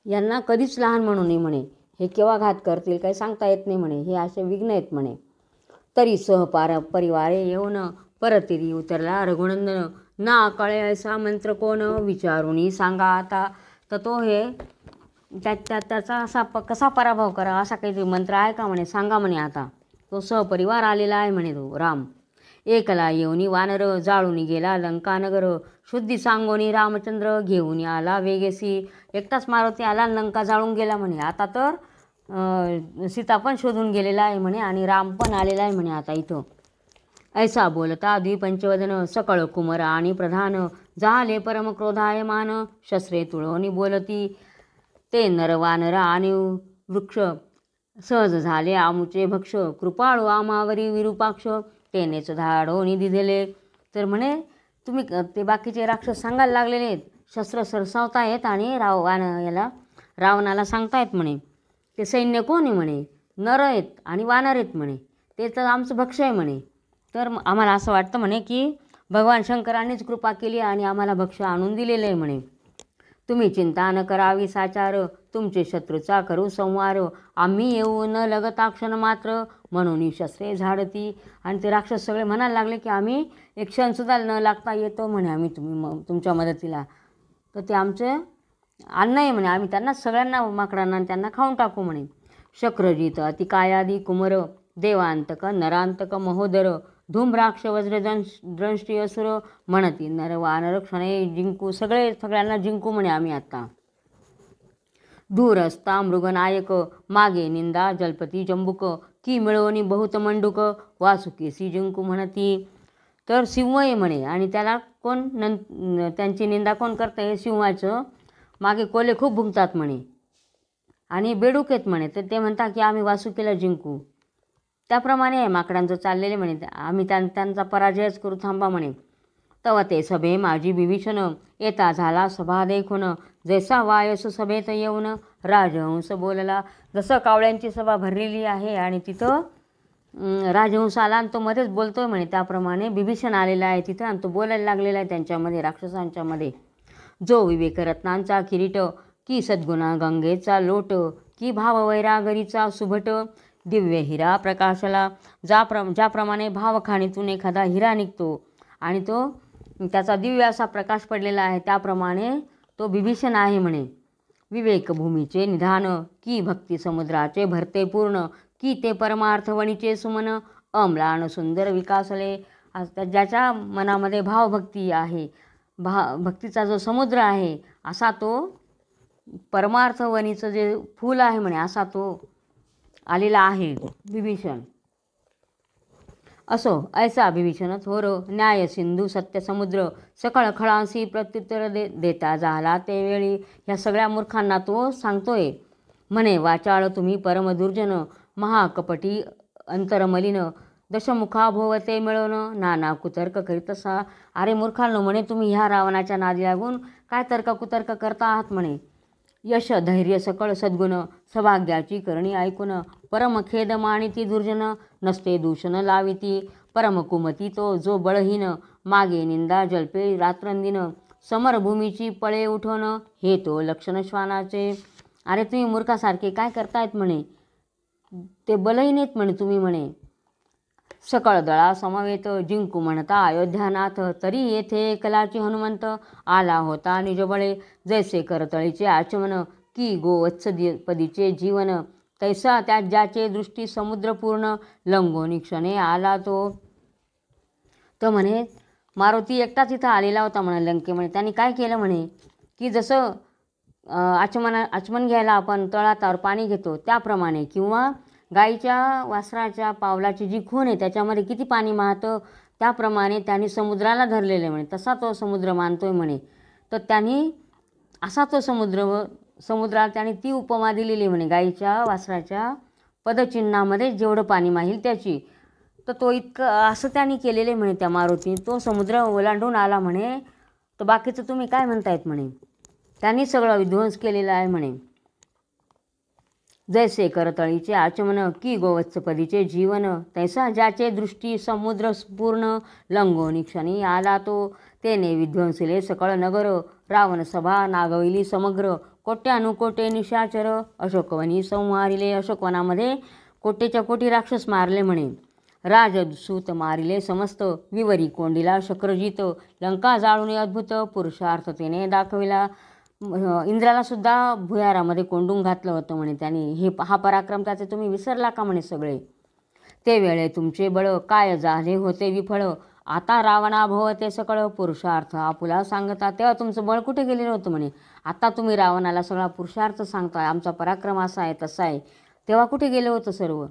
यांना कधीच लहान म्हणू नये म्हणे. हे केव्हा घात करतील काही सांगता येत नाही म्हणे. हे असे विघ्न आहेत म्हणे. तरी परिवारे येऊन परतिरी उतरला रघुनंदन ना कळे असा मंत्र कोण विचारुनी सांगा आता. तर तो हे त्याचा असा कसा पराभव करा असा काहीतरी मंत्र आहे का म्हणे सांगा म्हणे. आता तो सहपरिवार आलेला आहे म्हणे तो राम. एकला येऊनी वानर जाळूनी गेला लंकानगर शुद्धी सांगोनी रामचंद्र घेऊन आला वेगेसी. एकटाच मारुती आला लंका जाळून गेला म्हणे. आता तर सीता पण शोधून गेलेला आहे म्हणे आणि राम पण आलेला आहे म्हणे आता इथं. ऐसा बोलता द्विपंचवदन सकळ कुमर आणि प्रधान झाले परम क्रोधायमान शस्त्रे तुळवणी बोलती ते नरवानर आणि वृक्ष सहज झाले आमुचे भक्ष कृपाळू आमावरी विरूपाक्ष तेनेच धाडोनी दिलेले. तर म्हणे तुम्ही ते बाकीचे राक्षस सांगायला लागलेले आहेत शस्त्र सरसावतायत आणि रावणाला सांगतायत म्हणे ते सैन्य कोण आहे म्हणे नर आहेत आणि वानर आहेत म्हणे ते तर आमचं भक्ष आहे म्हणे. तर आम्हाला असं वाटतं म्हणे की भगवान शंकरांनीच कृपा केली आणि आम्हाला भक्ष आणून दिलेलं आहे म्हणे. तुम्ही चिंता न करावी साचार तुमचे शत्रूचा करू संवार आम्ही येऊ न लगता क्षण मात्र म्हणून शस्त्रे झाडती. आणि ते राक्षस सगळे म्हणायला लागले की आम्ही एक क्षणसुद्धा न लागता येतो म्हणे आम्ही तुमच्या मदतीला. तर ते आमचे अन्न आहे म्हणे आम्ही त्यांना सगळ्यांना माकडांना त्यांना खाऊन टाकू म्हणे. शक्रजित अतिकायादी कुमर देवांतक नरांतक महोदर धूम्राक्ष वज्रदंष्टी असुर म्हणती नर वानर क्षणे जिंकू सगळ्यांना जिंकू म्हणे आम्ही आता. दूरस्ता मृगनायक मागे निंदा जलपती जंबुक की मिळवणी बहुत मंडूक वासुकेसी जिंकू म्हणती. तर सिंह आहे म्हणे आणि त्याला कोण त्यांची निंदा कोण करतं हे सिंहाचं मागे कोले खूप भुंकतात म्हणे आणि बेडूक आहेत म्हणे. तर ते म्हणतात की आम्ही वासुकीला जिंकू. त्याप्रमाणे आहे माकडांचं चाललेले म्हणे आम्ही त्यांचा पराजयच करू थांबा म्हणे. तव ते सभे माझी विभीषण येता झाला सभा देखून जैसा वायस सभेत येऊन राजहंस बोलला. जसं कावळ्यांची सभा भरलेली आहे आणि तिथं राजहंस आला आणि तो मध्येच बोलतोय म्हणे त्याप्रमाणे विभीषण आलेला आहे तिथं आणि तो बोलायला लागलेला आहे त्यांच्यामध्ये राक्षसांच्या मध्ये. जो विवेक रत्नांचा किरीट की सद्गुणा गंगेचा लोट की भाववैरागरीचा सुभट दिव्य हिरा प्रकाशला. ज्याप्रमाणे भावखाणीतून एखादा हिरा निघतो आणि तो त्याचा दिव्य असा प्रकाश पडलेला आहे त्याप्रमाणे तो विभीषण आहे म्हणे. विवेकभूमीचे निधान की भक्ती समुद्राचे भरते पूर्ण की ते परमार्थवणीचे सुमन अम्लान सुंदर विकासले. ज्याच्या मनामध्ये भावभक्ती आहे भक्तीचा जो समुद्र आहे असा तो परमार्थवणीचं जे फूल आहे म्हणे असा तो आलेला आहे विभीषण. असो ऐसा विभीषण थोर न्याय सिंधू सत्य समुद्र सकळ खळांसी प्रत्युत्तर देता झाला ते वेळी. ह्या सगळ्या मूर्खांना तो सांगतोय म्हणे वाचाळ तुम्ही परमदुर्जन महाकपटी अंतरमलिन दशमुखा भोवते मिळवणं नाना कुतर्क करीत असा. अरे मूर्खांनो म्हणे तुम्ही ह्या रावणाच्या नादी लागून काय तर्क कुतर्क करता आहात म्हणे. यश धैर्य सकळ सद्गुण सौभाग्याची करणी ऐकून परमखेद मानिती दुर्जन नसते दूषण लाविती. परमकुमती तो जो बळहीन मागे निंदा जल्पे रात्रंदिन समरभूमीची पळे उठवण हे तो लक्षण श्वानाचे. अरे तुम्ही मूर्खासारखे काय करतायत म्हणे ते बलहीन आहेत म्हणे तुम्ही म्हणे सकळ दळा समवेत जिंकू म्हणता अयोध्यानाथ, तरी येथे कलाची हनुमंत आला होता निजबळे. जैसे करतळीचे आचमन की गोवत्स पदीचे जीवन, तैसा त्या ज्याचे दृष्टी समुद्रपूर्ण लंगोनी क्षणे आला तो. तर म्हणे मारुती एकटाच इथं आलेला होता म्हणे लंकेमध्ये. त्यांनी काय केलं म्हणे की जसं आचमन घ्यायला आपण तळातावर पाणी घेतो त्याप्रमाणे, किंवा गाईच्या वासराच्या पावलाची जी खूण आहे त्याच्यामध्ये किती पाणी वाहतं त्याप्रमाणे त्यांनी समुद्राला धरलेले म्हणे. तसा तो समुद्र मानतोय म्हणे. तर त्यांनी असा तो समुद्राला त्यांनी ती उपमा दिलेली म्हणे, गाईच्या वासराच्या पदचिन्हामध्ये जेवढं पाणी माहील त्याची. तर तो इतकं असं त्यांनी केलेले म्हणे त्या मारुती. तो समुद्र ओलांडून आला म्हणे. तर बाकीचं तुम्ही काय म्हणतायत म्हणे, त्यांनी सगळं विध्वंस केलेला आहे म्हणे. जैसे करतळीचे आचमन की गोवत्सपदीचे जीवन, तैसा ज्याचे दृष्टी समुद्र पूर्ण लंगोनी क्षणी आला तो. तेने विध्वंसिले सकळ नगर, रावण सभा नागविली समग्र. कोट्यानुकोटे निशाचर अशोकवनी संहारिले. अशोकवनामध्ये कोटेच्या कोटी राक्षस मारले म्हणे. राजसूत मारिले समस्त, विवरी कोंडीला शक्रजित. लंका जाळून अद्भुत पुरुषार्थ तेने दाखविला. इंद्राला सुद्धा भुयारामध्ये कोंडून घातलं होतं म्हणे त्यांनी. हा पराक्रम त्याचे तुम्ही विसरला का म्हणे सगळे. ते वेळे तुमचे बळ काय झाले होते विफळ, आता रावणा भवते सकळ पुरुषार्थ आपुला सांगता. तेव्हा तुमचं बळ कुठे गेलेलं होतं म्हणे. आता तुम्ही रावणाला सगळा पुरुषार्थ सांगताय, आमचा पराक्रम असा आहे तसा आहे. तेव्हा कुठे गेलं होतं सर्व.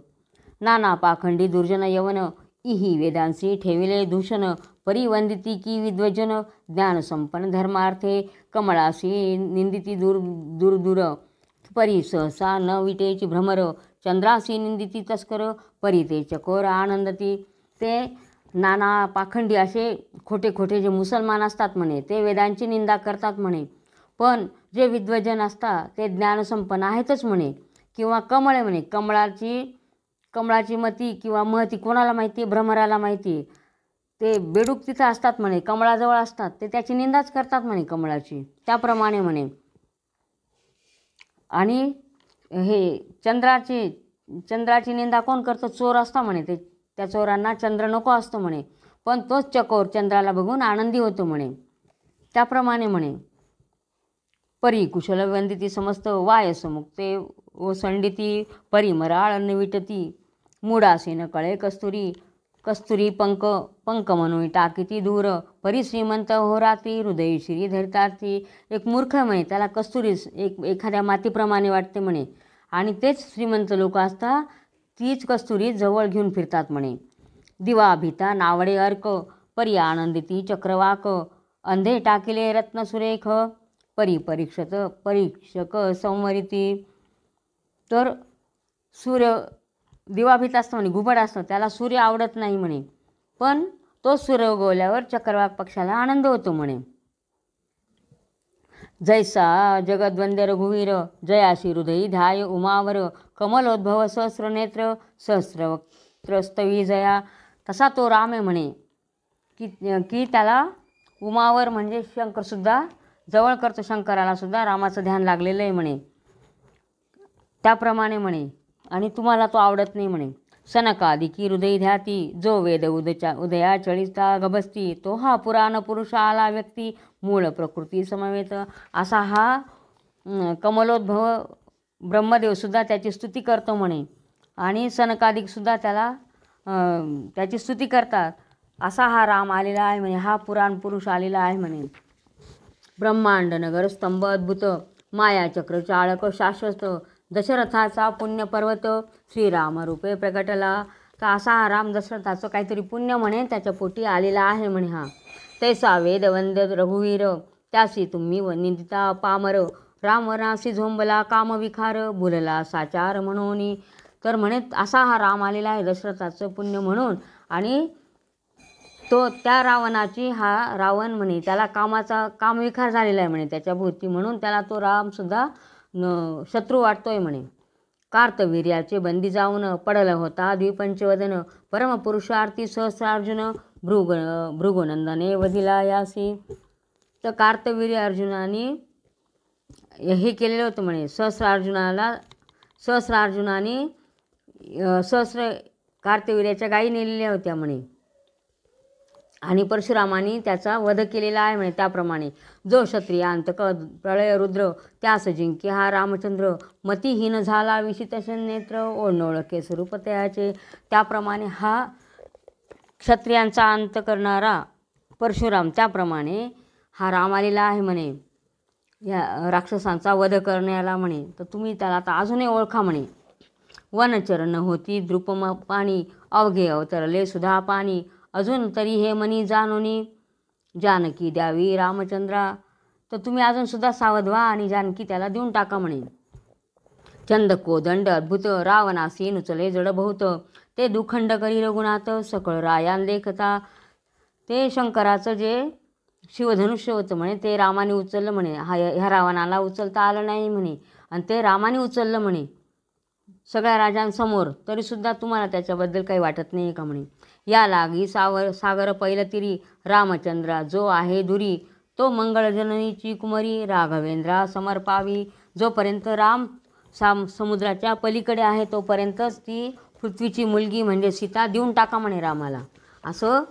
नाना पाखंडी दुर्जन यवन, इही वेदांसी ठेविले दूषण. परिवंदिती की विद्वजन, ज्ञान संपन्न धर्मार्थे. कमळाशी निंदिती दूर परी सहसा न विटेची भ्रमर. चंद्राशी निंदिती तस्कर, परी ते चकोर आनंदती. ते नाना पाखंडी असे खोटे खोटे जे मुसलमान असतात म्हणे ते वेदांची निंदा करतात म्हणे. पण जे विद्वजन असतात ते ज्ञानसंपन्न आहेतच म्हणे. किंवा कमळ आहे म्हणे, कमळाची मती किंवा महती कोणाला माहिती, भ्रमराला माहिती. ते बेडूक तिथं असतात म्हणे, कमळाजवळ असतात, ते त्याची निंदाच करतात म्हणे कमळाची. त्याप्रमाणे म्हणे. आणि हे चंद्राची निंदा कोण करतं, चोर असता म्हणे. त्या चोरांना चंद्र नको असतो म्हणे, पण तोच चकोर चंद्राला बघून आनंदी होतो म्हणे. त्याप्रमाणे म्हणे परी कुशल वंदिती समस्त, वायसमुक्ते ओसंडिती. परिमराळ निविटती, मुडासी न कळे कस्तुरी पंक म्हणून टाकीती दूर. परी श्रीमंत होराती, हृदय श्री धरितार्थी. एक मूर्ख म्हणे त्याला कस्तुरी एखाद्या मातीप्रमाणे वाटते म्हणे, आणि तेच श्रीमंत लोक असतात तीच कस्तुरी जवळ घेऊन फिरतात म्हणे. दिवा भीता नावडे अर्क, परी आनंदिती चक्रवाक. अंधे टाकिले रत्नसुरेख, परीक्षक संवरिती. तर दिवा भीत असतो म्हणे, घुबड असतं, त्याला सूर्य आवडत नाही म्हणे, पण तो सूर्य उगवल्यावर चक्रवाक पक्षाला आनंद होतो म्हणे. जैसा जगद्वंद्य रघुवीर, जयाशी हृदयी ध्याय उमावर. कमलोद्भव सहस्रनेत्र, सहस्रवक्त्रस्तवी जया. तसा तो राम आहे म्हणे की त्याला उमावर म्हणजे शंकरसुद्धा जवळ करतो, शंकराला सुद्धा रामाचं ध्यान लागलेलं आहे म्हणे. त्याप्रमाणे म्हणे, आणि तुम्हाला तो आवडत नाही म्हणे. सनकादिकी हृदय ध्याती, जो वेद उदया चळिता गभस्ती. तो हा पुराण पुरुष आला व्यक्ती, मूळ प्रकृती समवेत. असा हा कमलोद्भव ब्रह्मदेवसुद्धा त्याची स्तुती करतो म्हणे, आणि सनकादिकसुद्धा त्याची स्तुती करतात. असा हा राम आलेला आहे म्हणे, हा पुराण पुरुष आलेला आहे म्हणे. ब्रह्मांड नगर स्तंभ अद्भुत, मायाचक्र चाळक शाश्वत. दशरथाचा पुण्यपर्वत, श्रीराम रूपे प्रगटला. तर असा हा राम दशरथाचं काहीतरी पुण्य म्हणे त्याच्या पोटी आलेला आहे म्हणे हा. तैसा वेदवंद रघुवीर, त्यासी तुम्ही निंदिता पामर. रामवनासी झोंबला कामविखार, भुलला साचार म्हणून. तर म्हणे असा हा राम आलेला आहे दशरथाचं पुण्य म्हणून, आणि तो त्या रावण म्हणे त्याला कामविखार झालेला आहे म्हणे त्याच्या भोवती, म्हणून त्याला तो रामसुद्धा शत्रू वाटतोय म्हणे. कार्तवीर्याचे बंदी जाऊन, पडला होता द्विपंचवदन. परमपुरुषार्थी सहस्रार्जुन, भृगुनंदने वधिला यासी. तर कार्तवीर्य अर्जुनाने हे केलेलं होतं म्हणे. सहस्रार्जुनाने कार्तवीर्याच्या गायी नेलेल्या होत्या म्हणे आणि परशुरामाने त्याचा वध केलेला आहे म्हणे. त्याप्रमाणे जो क्षत्रिय अंतक प्रळय रुद्र त्यास जिंके हा रामचंद्र मतिहीन झाला विशितशन नेत्र ओळनोळखे स्वरूप त्याचे. त्याप्रमाणे हा क्षत्रियांचा अंत करणारा परशुराम त्याप्रमाणे हा राम आलेला आहे म्हणे या राक्षसांचा वध करण्याला म्हणे. तर तुम्ही त्याला आता अजूनही ओळखा म्हणे. वनचरण होती द्रुपम पाणी अवघे अवतरले सुधा पाणी अजून तरी हे मनी जानोनी जानकी द्यावी रामचंद्रा. तर तुम्ही अजून सुद्धा सावध व्हा आणि जानकी त्याला देऊन टाका म्हणे. चंद कोदंड अद्भुत रावणासी नुचले जड बहुत ते दुखंड करी रघुनाथ सकळ रायान लेखता. ते शंकराचं जे शिवधनुष्य होतं म्हणे ते रामाने उचललं म्हणे. ह्या रावणाला उचलता आलं नाही म्हणे आणि ते रामाने उचललं म्हणे सगळ्या राजांसमोर. तरीसुद्धा तुम्हाला त्याच्याबद्दल काही वाटत नाही का म्हणे. या लागी सागर पैल तिरी रामचंद्रा जो आहे दुरी तो मंगळजननीची कुमारी राघवेंद्रा समर्पावी. जोपर्यंत राम समुद्राच्या पलीकडे आहे तोपर्यंतच ती पृथ्वीची मुलगी म्हणजे सीता देऊन टाका म्हणे रामाला असं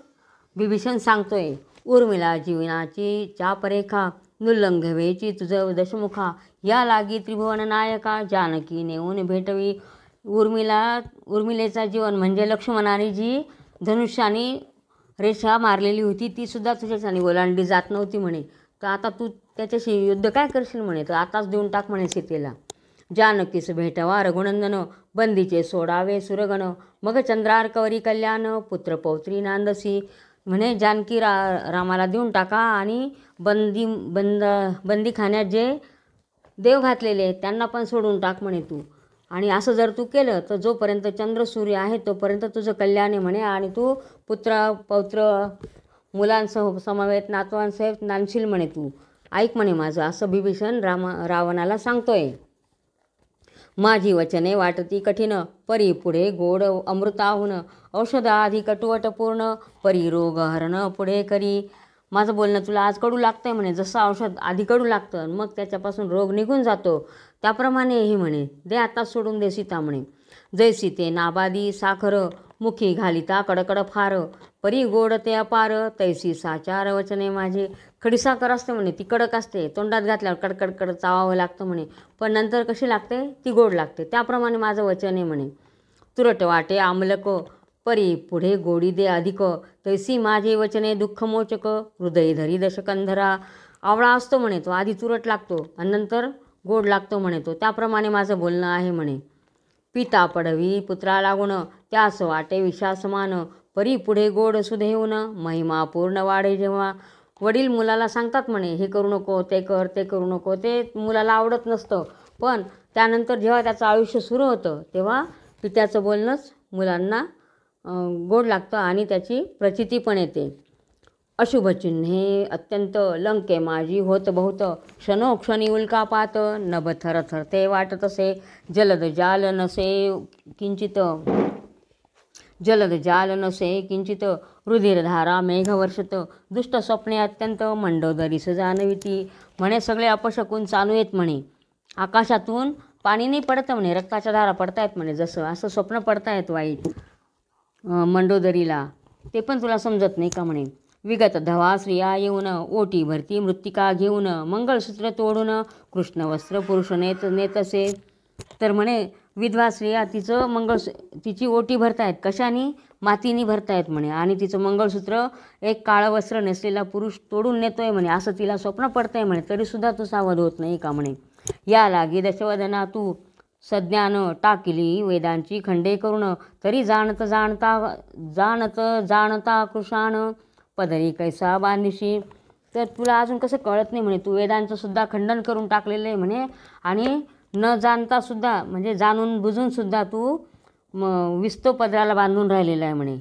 विभीषण सांगतोय. उर्मिला जीवनाची चापरेखा नुल्लंघवेची तुझ दशमुखा या लागी त्रिभुवन नायका जानकी नेऊन भेटवी. उर्मिलेचा जीवन म्हणजे लक्ष्मणाने जी धनुष्याने रेषा मारलेली होती ती सुद्धा तुझ्याच्याने ओलांडली जात नव्हती म्हणे. तर आता तू त्याच्याशी युद्ध काय करशील म्हणे. तर आताच देऊन टाक म्हणे सीतेला. जानकीस भेटवा रघुनंदन बंदीचे सोडावे सुरगण मग चंद्रार्कवरी कल्याण पुत्र पौत्री नांदसी. म्हणे जानकी रामाला देऊन टाका आणि बंदीखान्यात जे देव घातलेले आहेत त्यांना पण सोडून टाक म्हणे तू. आणि असं जर तू केलं तर जोपर्यंत चंद्र सूर्य आहे तोपर्यंत तुझं कल्याण आहे म्हणे आणि तू पुत्र पौत्र मुलांसह समवेत नातवांसहित नांदशील म्हणे तू. ऐक म्हणे माझं असं विभीषण रावणाला सांगतोय. माझी वचने वाटती कठीण परी पुढे गोड अमृताहून औषध आधी कटुवट पूर्ण परी रोग हरण पुढे करी. माझं बोलणं तुला आज कडू लागतंय म्हणे. जसं औषध आधी कडू लागतं मग त्याच्यापासून रोग निघून जातो त्याप्रमाणे हे म्हणे दे आता सोडून दे सीता म्हणे. जैसी ते नाबादी साखर मुखी घालिता कडकड फार परी गोड ते अपार तैसी साचार वचने माझे. खडीसाखर असते म्हणे ती कडक असते तोंडात घातल्यावर कडकडकड चावावं लागतं म्हणे पण नंतर कशी लागते ती गोड लागते. त्याप्रमाणे माझं वचन आहे म्हणे. तुरट वाटे आमलक परी पुढे गोडी दे अधिक तैसी माझे वचने दुःखमोचक हृदय धरी दशकंधरा. आवळा असतो म्हणे तो आधी तुरट लागतो आणि नंतर गोड लागतो म्हणे तो. त्याप्रमाणे माझं बोलणं आहे म्हणे. पिता पडवी पुत्रा लागून त्यास वाटे विषासमान परी पुढे गोड सुधेऊन महिमा पूर्ण वाढे जेव्हा. वडील मुलाला सांगतात म्हणे हे करू नको ते कर ते करू नको. ते मुलाला आवडत नसतं पण त्यानंतर जेव्हा त्याचं आयुष्य सुरू होतं तेव्हा पित्याचं बोलणंच मुलांना गोड लागतं आणि त्याची प्रचिती पण येते. अशुभचिन्हे अत्यंत लंके माझी होत बहुत क्षणोक्षणी उल्कापात नभ थरथर ते वाटत असे जलद जाल नसे किंचित रुधिरधारा मेघवर्षत दुष्ट स्वप्ने अत्यंत मंडोदरीस जाणविती. म्हणे सगळे अपशकून चालू आहेत म्हणे. आकाशातून पाणी नाही पडतं म्हणे रक्ताच्या धारा पडतायत म्हणे जसं असं स्वप्न पडतायत वाईट मंडोदरीला. ते पण तुला समजत नाही का म्हणे. विगत धवा स्त्रिया येऊन ओटी भरती मृत्तिका घेऊन मंगळसूत्र तोडून कृष्ण वस्त्र पुरुष नेतसे. तर म्हणे विधवा स्त्रिया तिची ओटी भरतायत कशाने मातीने भरतायत म्हणे आणि तिचं मंगळसूत्र एक काळं वस्त्र नेसलेला पुरुष तोडून नेतोय म्हणे असं तिला स्वप्न पडतंय म्हणे. तरीसुद्धा तू सावध होत नाही का म्हणे. या लागी दशवदना तू सज्ञान टाकिली वेदांची खंडे करून तरी जाणत जाणता कृषाण पदरी कैसा बांधिशी. तर तुला अजून कसं कळत नाही म्हणे. तू वेदांचं सुद्धा खंडन करून टाकलेलं आहे म्हणे आणि न जाणता सुद्धा म्हणजे जाणून बुजून सुद्धा तू विस्तो पदराला बांधून राहिलेला आहे म्हणे.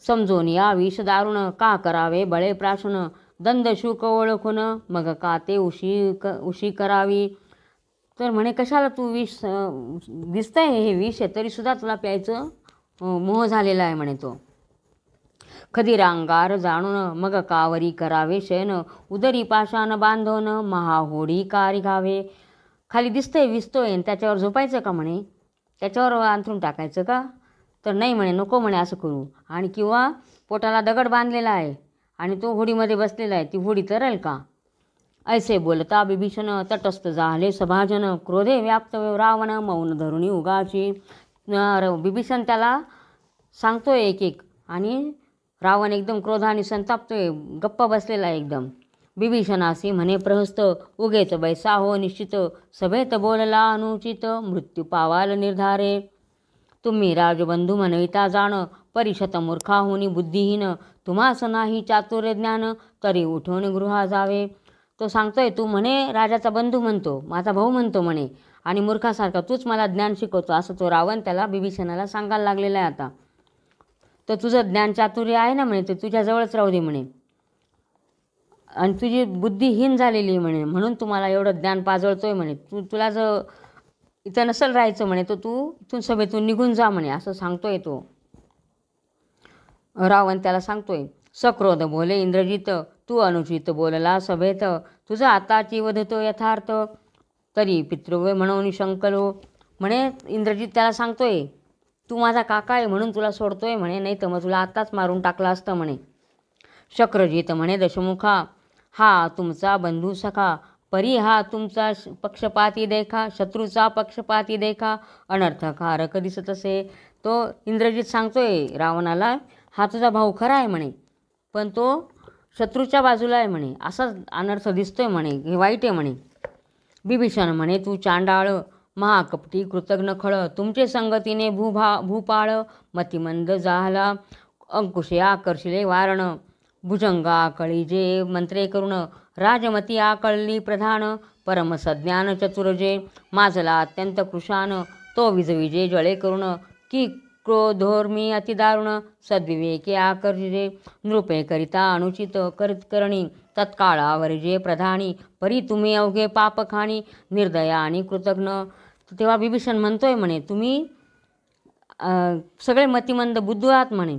समजून या विष दारुण का करावे बळे प्राशुन दंद शुक ओळखून मग का ते उशी करावी. तर म्हणे कशाला तू विष दिसतंय हे विष आहे तरीसुद्धा तुला प्यायचं मोह झालेला आहे म्हणे तो. खदिरांगार जाणून मग कावरी करावे शयन उदरी पाशान बांधून महाहोडी कारी घावे. खाली दिसतंय विसतोय त्याच्यावर झोपायचं का म्हणे त्याच्यावर अंथरून टाकायचं का. तर नाही म्हणे, नको म्हणे असं करू. आणि किंवा पोटाला दगड बांधलेला आहे आणि तो होडीमध्ये बसलेला आहे, ती होडी तरेल का? ऐसे बोलता बिभीषण तटस्थ झाले सभाजन, क्रोधे व्याप्त रावण मौन धरुणी उगाची. बिभीषण त्याला सांगतोय एक एक, आणि रावण एकदम क्रोधाने संतापतोय, गप्प बसलेला आहे एकदम. बिभीषणासी म्हणे प्रहस्त, उगेच बैसा हो निश्चित, सभेत बोलला अनुचित, मृत्यू पावाल निर्धारे. तुम्ही राजबंधू म्हणविता जाण, परिषत मूर्खाहुनी बुद्धिहीन, तुम्हास नाही चातुर्य ज्ञान, तरी उठून गृहा जावे. तो सांगतोय, तू म्हणे राजाचा बंधू म्हणतो, माझा भाऊ म्हणतो म्हणे, आणि मूर्खासारखा तूच मला ज्ञान शिकवतो, असं तो रावण त्याला बिभीषणाला सांगायला लागलेला आहे आता. तर तुझं ज्ञान चातुर्य आहे ना म्हणे, ते तुझ्याजवळच राहू दे म्हणे, आणि तुझी बुद्धिहीन झालेली आहे म्हणे, म्हणून तुम्हाला एवढं ज्ञान पाजळतोय म्हणे. तुला जर इथं नसेल राहायचं म्हणे, तर तू इथून सभेतून निघून जा म्हणे, असं सांगतोय तो रावण त्याला सांगतोय. सक्रोध बोले इंद्रजित, तू अनुचित बोलला सभेत, तुझा आताची वधतो यथार्थ, तरी पितृव्य म्हणून शंकलो. म्हणे इंद्रजित त्याला सांगतोय, तू माझा काका आहे म्हणून तुला सोडतोय म्हणे, नाही तर मग तुला आत्ताच मारून टाकला असतं म्हणे. शक्रजित म्हणे दशमुखा, हा तुमचा बंधू सखा, परी हा तुमचा पक्षपाती देखा, शत्रूचा पक्षपाती देखा, अनर्थकारक दिसतसे. तो इंद्रजित सांगतोय रावणाला, हा तुझा भाऊ खरा आहे म्हणे, पण तो शत्रूच्या बाजूला आहे म्हणे, असाच अनर्थ दिसतोय म्हणे, हे वाईट आहे म्हणे. बिभीषण म्हणे, तू चांडाळ महाकपटी कृतघ्न खळ, तुमचे संगतीने भूपाळ, मतिमंद झाला, अंकुशे आकर्षिले वारण, भुजंगा आकळीजे मंत्रे करुण, राजमती आकळली प्रधान, परमसज्ञान चतुरजे, माजला अत्यंत कृशान, तो विजविजे जळे करुण, की क्रोधोर्मी अतिदारुण, सद्विवेके आकर्षिजे, नृपे करिता अनुचित करणी, तत्काळ आवरिजे प्रधानी, परी तुम्ही अवघे पापखानी, निर्दया आणि कृतघ्न. तेव्हा बिभीषण म्हणतोय म्हणे, तुम्ही सगळे मतिमंद बुद्धू आहात म्हणे.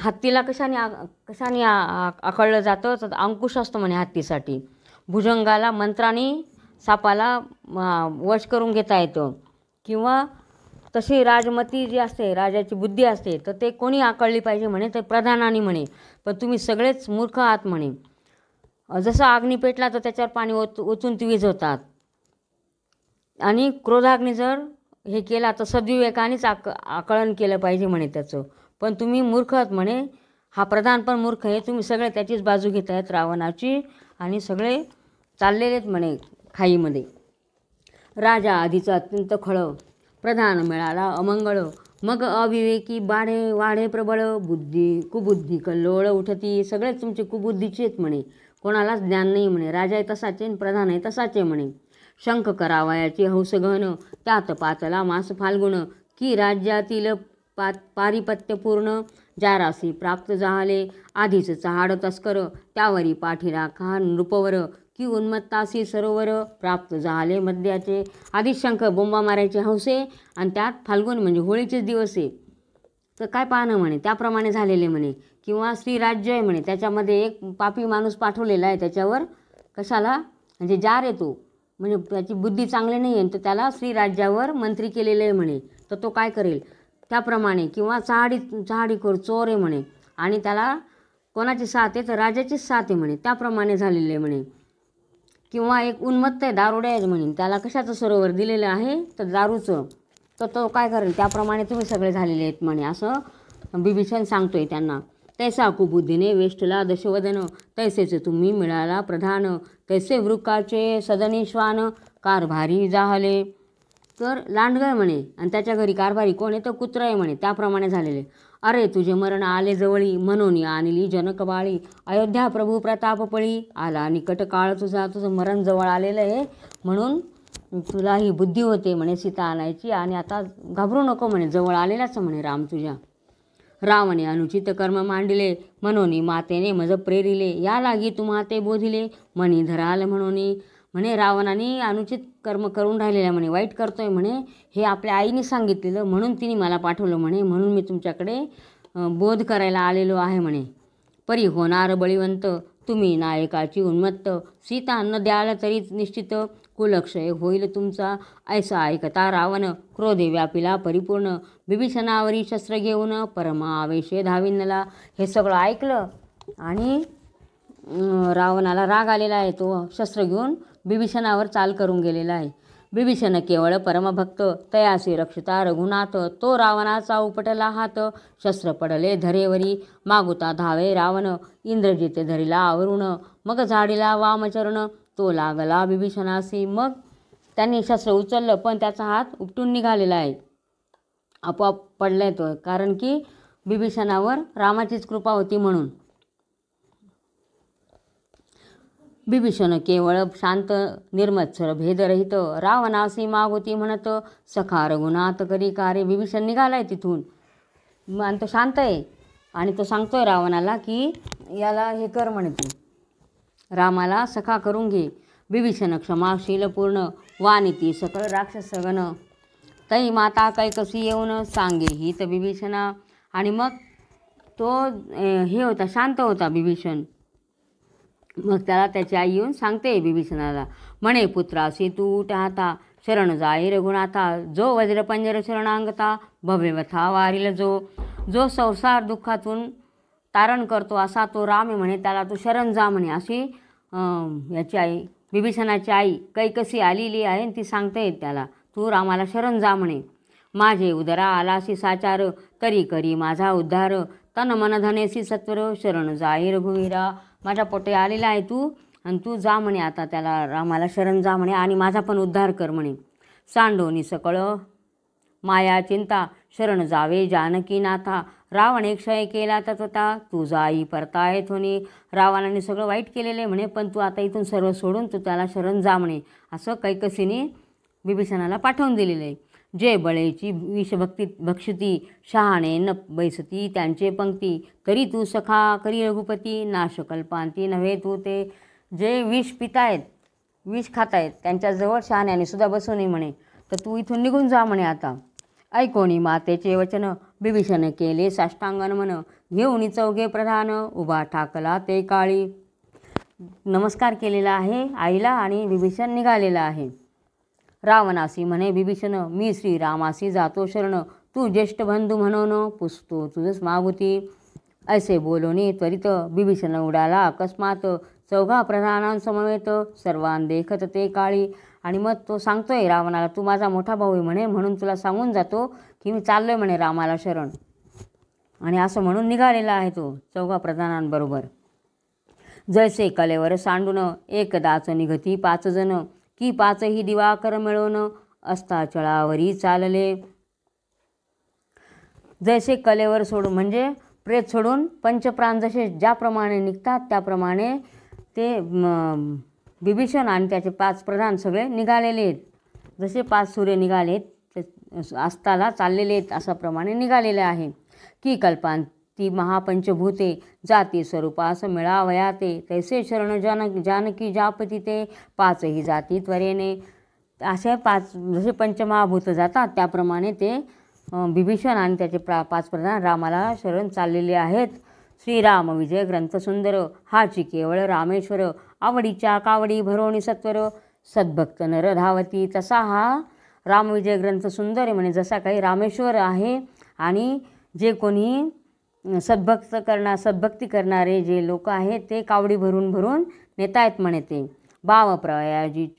हत्तीला कशाने आकळलं जातं, तर अंकुश असतो म्हणे हत्तीसाठी. भुजंगाला मंत्राने सापाला वश करून घेता येतं, किंवा तशी राजमती जी असते, राजाची बुद्धी असते, तर ते कोणी आकळली पाहिजे म्हणे, तर प्रधानाने म्हणे, पण तुम्ही सगळेच मूर्ख आहात म्हणे. जसं अग्नी पेटला तर त्याच्यावर पाणी ओतून ती विझवतात, आणि क्रोधाग्नी जर हे केला तर सद्विवेकानेच आकलन केलं पाहिजे म्हणे त्याचं, पण तुम्ही मूर्ख आहात म्हणे. हा प्रधान पण मूर्ख आहे, तुम्ही सगळे त्याचीच बाजू घेत आहेत रावणाची, आणि सगळे चाललेलेत म्हणे खाईमध्ये. राजा आधीचा अत्यंत खळ, प्रधान मिळाला अमंगळ, मग अविवेकी वाढे प्रबळ, कुबुद्धी कल्लोळ उठती. सगळेच तुमचे कुबुद्धीचे आहेत म्हणे, कोणालाच ज्ञान नाही म्हणे. राजा आहे तसाचे आणि प्रधान आहे तसाचे म्हणे. शंख करावयाची हौस घन, त्यात पातला मास फाल्गुन, की राज्यातील पारिपत्य पूर्ण, जारासी प्राप्त झाले आधीच चहाड तस्कर, त्यावरी पाठीरा खा नृपवर, की उन्मत्तासी सरोवर, प्राप्त झाले मद्याचे. आधीच शंख बोंबा मारायचे हौसे, आणि त्यात फाल्गुन म्हणजे होळीचेच दिवस आहे, तर काय पाहणं म्हणे, त्याप्रमाणे झालेले म्हणे. किंवा श्रीराज्य आहे म्हणे, त्याच्यामध्ये एक पापी माणूस पाठवलेला आहे त्याच्यावर, कशाला म्हणजे जार येतो, म्हणजे त्याची बुद्धी चांगली नाही आहे, तर त्याला श्रीराज्यावर मंत्री केलेलं आहे म्हणे, तर तो काय करेल त्याप्रमाणे. किंवा चहाडीखोर चोर आहे म्हणे, आणि त्याला कोणाची साथ आहे, तर राजाचीच साथ आहे म्हणे, त्याप्रमाणे झालेले आहे म्हणे. किंवा एक उन्मत्त आहे, दारुडे आहे म्हणे, त्याला कशाचं सरोवर दिलेलं आहे, तर दारूचं, तर तो काय करेल त्याप्रमाणे तुम्ही सगळे झालेले आहेत म्हणे, असं बिभीषण सांगतोय त्यांना. तैसा कुबुद्धीने वेष्टला दशवदन, तैसेच तुम्ही मिळाला प्रधान, तैसे वृक्काचे सदनी श्वान, कारभारी जाहले. तर लांडगं आहे म्हणे, आणि त्याच्या घरी कारभारी कोण आहे, तर कुत्र आहे म्हणे, त्याप्रमाणे झालेले. अरे तुझे मरण आले जवळी, म्हणून आणली जनकबाळी, अयोध्या प्रभू प्रतापपळी, आला निकट काळ तुझा, तुझं मरण जवळ आलेलं आहे, म्हणून तुला ही बुद्धी होते म्हणे सीता आणायची, आणि आता घाबरू नको म्हणे, जवळ आलेलाच म्हणे राम तुझ्या. रावणे अनुचित कर्म मांडिले, म्हणून मातेने मज प्रेरिले, या लागी तुम्हा ते बोधिले, मणी धराल म्हणून. म्हणे रावणाने अनुचित कर्म करून राहिलेलं म्हणे, वाईट करतोय म्हणे, हे आपल्या आईने सांगितलेलं, म्हणून तिने मला पाठवलं म्हणे, म्हणून मी तुमच्याकडे बोध करायला आलेलो आहे म्हणे. परी होणार बळीवंत, तुम्ही नायकाची उन्मत्त, सीता न द्याल तरी निश्चित, कुलक्षय होईल तुमचा. ऐसा ऐकता रावण क्रोधे व्यापिला परिपूर्ण. बिभीषणावरी शस्त्र घेऊन परमावेशे धाविनला. हे सगळं ऐकलं आणि रावणाला राग आलेला आहे. तो शस्त्र घेऊन बिभीषणावर चाल करून गेलेला आहे. बिभीषण केवळ परमभक्त तयासी रक्षिता रघुनाथ. तो रावणाचा उपटला हात शस्त्र पडले धरेवरी. मागुता धावे रावण इंद्रजिते धरिला आवरून. मग झाडीला वामचरण तो लागला बिभीषणासी. मग त्यांनी शस्त्र उचललं पण त्याचा हात उपटून निघालेला आहे. आपोआप पडलाय तो, कारण की बिभीषणावर रामाचीच कृपा होती म्हणून. बिभीषण केवळ शांत निर्मत्सर भेदरहित रावणासी मागोती म्हणत सखा रघुनाथ करी कार्य. बिभीषण निघालाय तिथून आणि तो शांत आहे आणि तो सांगतोय रावणाला की याला हे कर म्हणे, तू रामाला सखा करून घे. बिभीषण क्षमाशील पूर्ण वानिती सकळ राक्षसगण. तई माता कैकसी येऊन सांगे हित बिभीषणा. आणि मग तो हे होता, शांत होता बिभीषण. मग त्याला त्याची आई येऊन सांगते बिभीषणाला, म्हणे पुत्रासी तू उठाता शरण जाई रघुनाथा. जो वज्रपंजर शरणांगता भव्यवथा वारील जो. जो संसार दुःखातून तारण करतो असा तो राम आहे म्हणे, त्याला तू शरण जा म्हणे. अशी याची आई बिभीषणाची आई कैकसी आलेली आहे. ती सांगते त्याला तू रामाला शरण जा म्हणे. माझे उदरा आलासी साचार तरी करी माझा उद्धार. तन मन धनेसी सत्वर शरण जाई रघुवीरा. माझ्या पोटे आलेला आहे तू आणि तू जा म्हणे आता त्याला रामाला शरण जा म्हणे आणि माझा पण उद्धार कर म्हणे. सांडोनी सकळ माया चिंता शरण जावे जानकी नाथा. रावणे क्षय केला तत्वता तू जाई परताय थोनी. रावणाने सगळं वाईट केलेलं आहे म्हणे, पण तू आता इथून सर्व सोडून तू त्याला शरण जा म्हणे. असं कैकसीने बिभीषणाला पाठवून दिलेलं आहे. जे बळेची विषभक्ती भक्षिती शहाणे न बैसती त्यांचे पंक्ती. तरी तू सखा करी रघुपती नाश कल्पांती नव्हे तू ते. जे विष पितायत विष खातायत त्यांच्याजवळ शहाण्याने सुद्धा बसू नये म्हणे. तर तू इथून निघून जा म्हणे आता. ऐकोणी मातेचे वचन बिभीषण केले साष्टांगन मन. घेऊन चौघे प्रधान उभा ठाकला ते काळी. नमस्कार केलेला आहे आईला आणि बिभीषण निघालेला आहे. रावणासी म्हणे बिभीषण मी श्रीरामासी जातो शरण. तू ज्येष्ठ बंधू म्हणून पुसतो तुझस मागुती. ऐसे बोलोनी त्वरित बिभीषण उडाला अकस्मात. चौघा प्रधानांसमवेत सर्वान देखत ते काळी. आणि मग तो सांगतोय रावणाला तू माझा मोठा भाऊ आहे म्हणे, म्हणून तुला सांगून जातो की मी चाललोय म्हणे रामाला शरण. आणि असं म्हणून निघालेला आहे तो चौघा प्रधानांबरोबर. जैसे कलेवर सांडून एकदाच निघती 5 जण. की 5ही दिवाकर मिळून असता चळावरी चालले. जैसे कलेवर सोडून म्हणजे प्रेत सोडून पंचप्राण जसे ज्याप्रमाणे निघतात त्याप्रमाणे ते बिभीषण आणि त्याचे 5 प्रधान सगळे निघालेले आहेत. जसे 5 सूर्य निघालेत अस्ताला चाललेले आहेत अशाप्रमाणे निघालेले आहे. की कल्पांती महापंचभूते जाती स्वरूपास मिळावया ते. तैसे शरण जानकी जापती ते 5ही जाती त्वरेने. असे 5 जसे पंचमहाभूत जातात त्याप्रमाणे ते बिभीषण आणि त्याचे 5 प्रधान रामाला शरण चाललेले आहेत. श्रीराम विजय ग्रंथ सुंदर हाची केवळ रामेश्वर. आवडीच्या कावडी भरोणी सत्वर सद्भक्त नर धावती. तसा हा रामविजय ग्रंथ सुंदर आहे म्हणे, जसा काही रामेश्वर आहे. आणि जे कोणी सद्भक्ती करणारे जे लोक आहेत ते कावडी भरून भरून नेतायत म्हणे ते. भावप्रयागीचे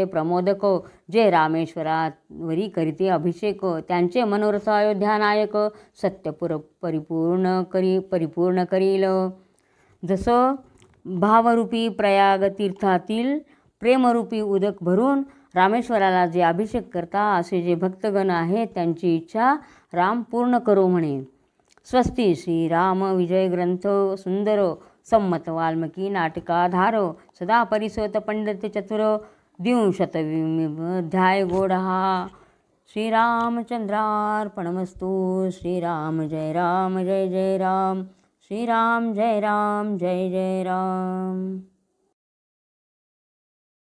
प्रमोदक जे रामेश्वरावरी करीते अभिषेक. त्यांचे मनोरथ अयोध्या नायक सत्यपुर परिपूर्ण करील. जसं भावरूपी प्रयाग तीर्थातील प्रेमरूपी उदक भरून रामेश्वराला जे अभिषेक करता असे जे भक्तगण आहेत त्यांची इच्छा राम पूर्ण करो म्हणे. स्वस्ती श्रीराम विजय ग्रंथ सुंदर संमत वाल्मिकी नाटकाधार. सदा परिसोत पंडित चतुर 200 गोढा. श्रीरामचंद्रार्पणमस्तु. श्रीराम जय राम जय जय राम. श्रीराम जय राम जय जय राम.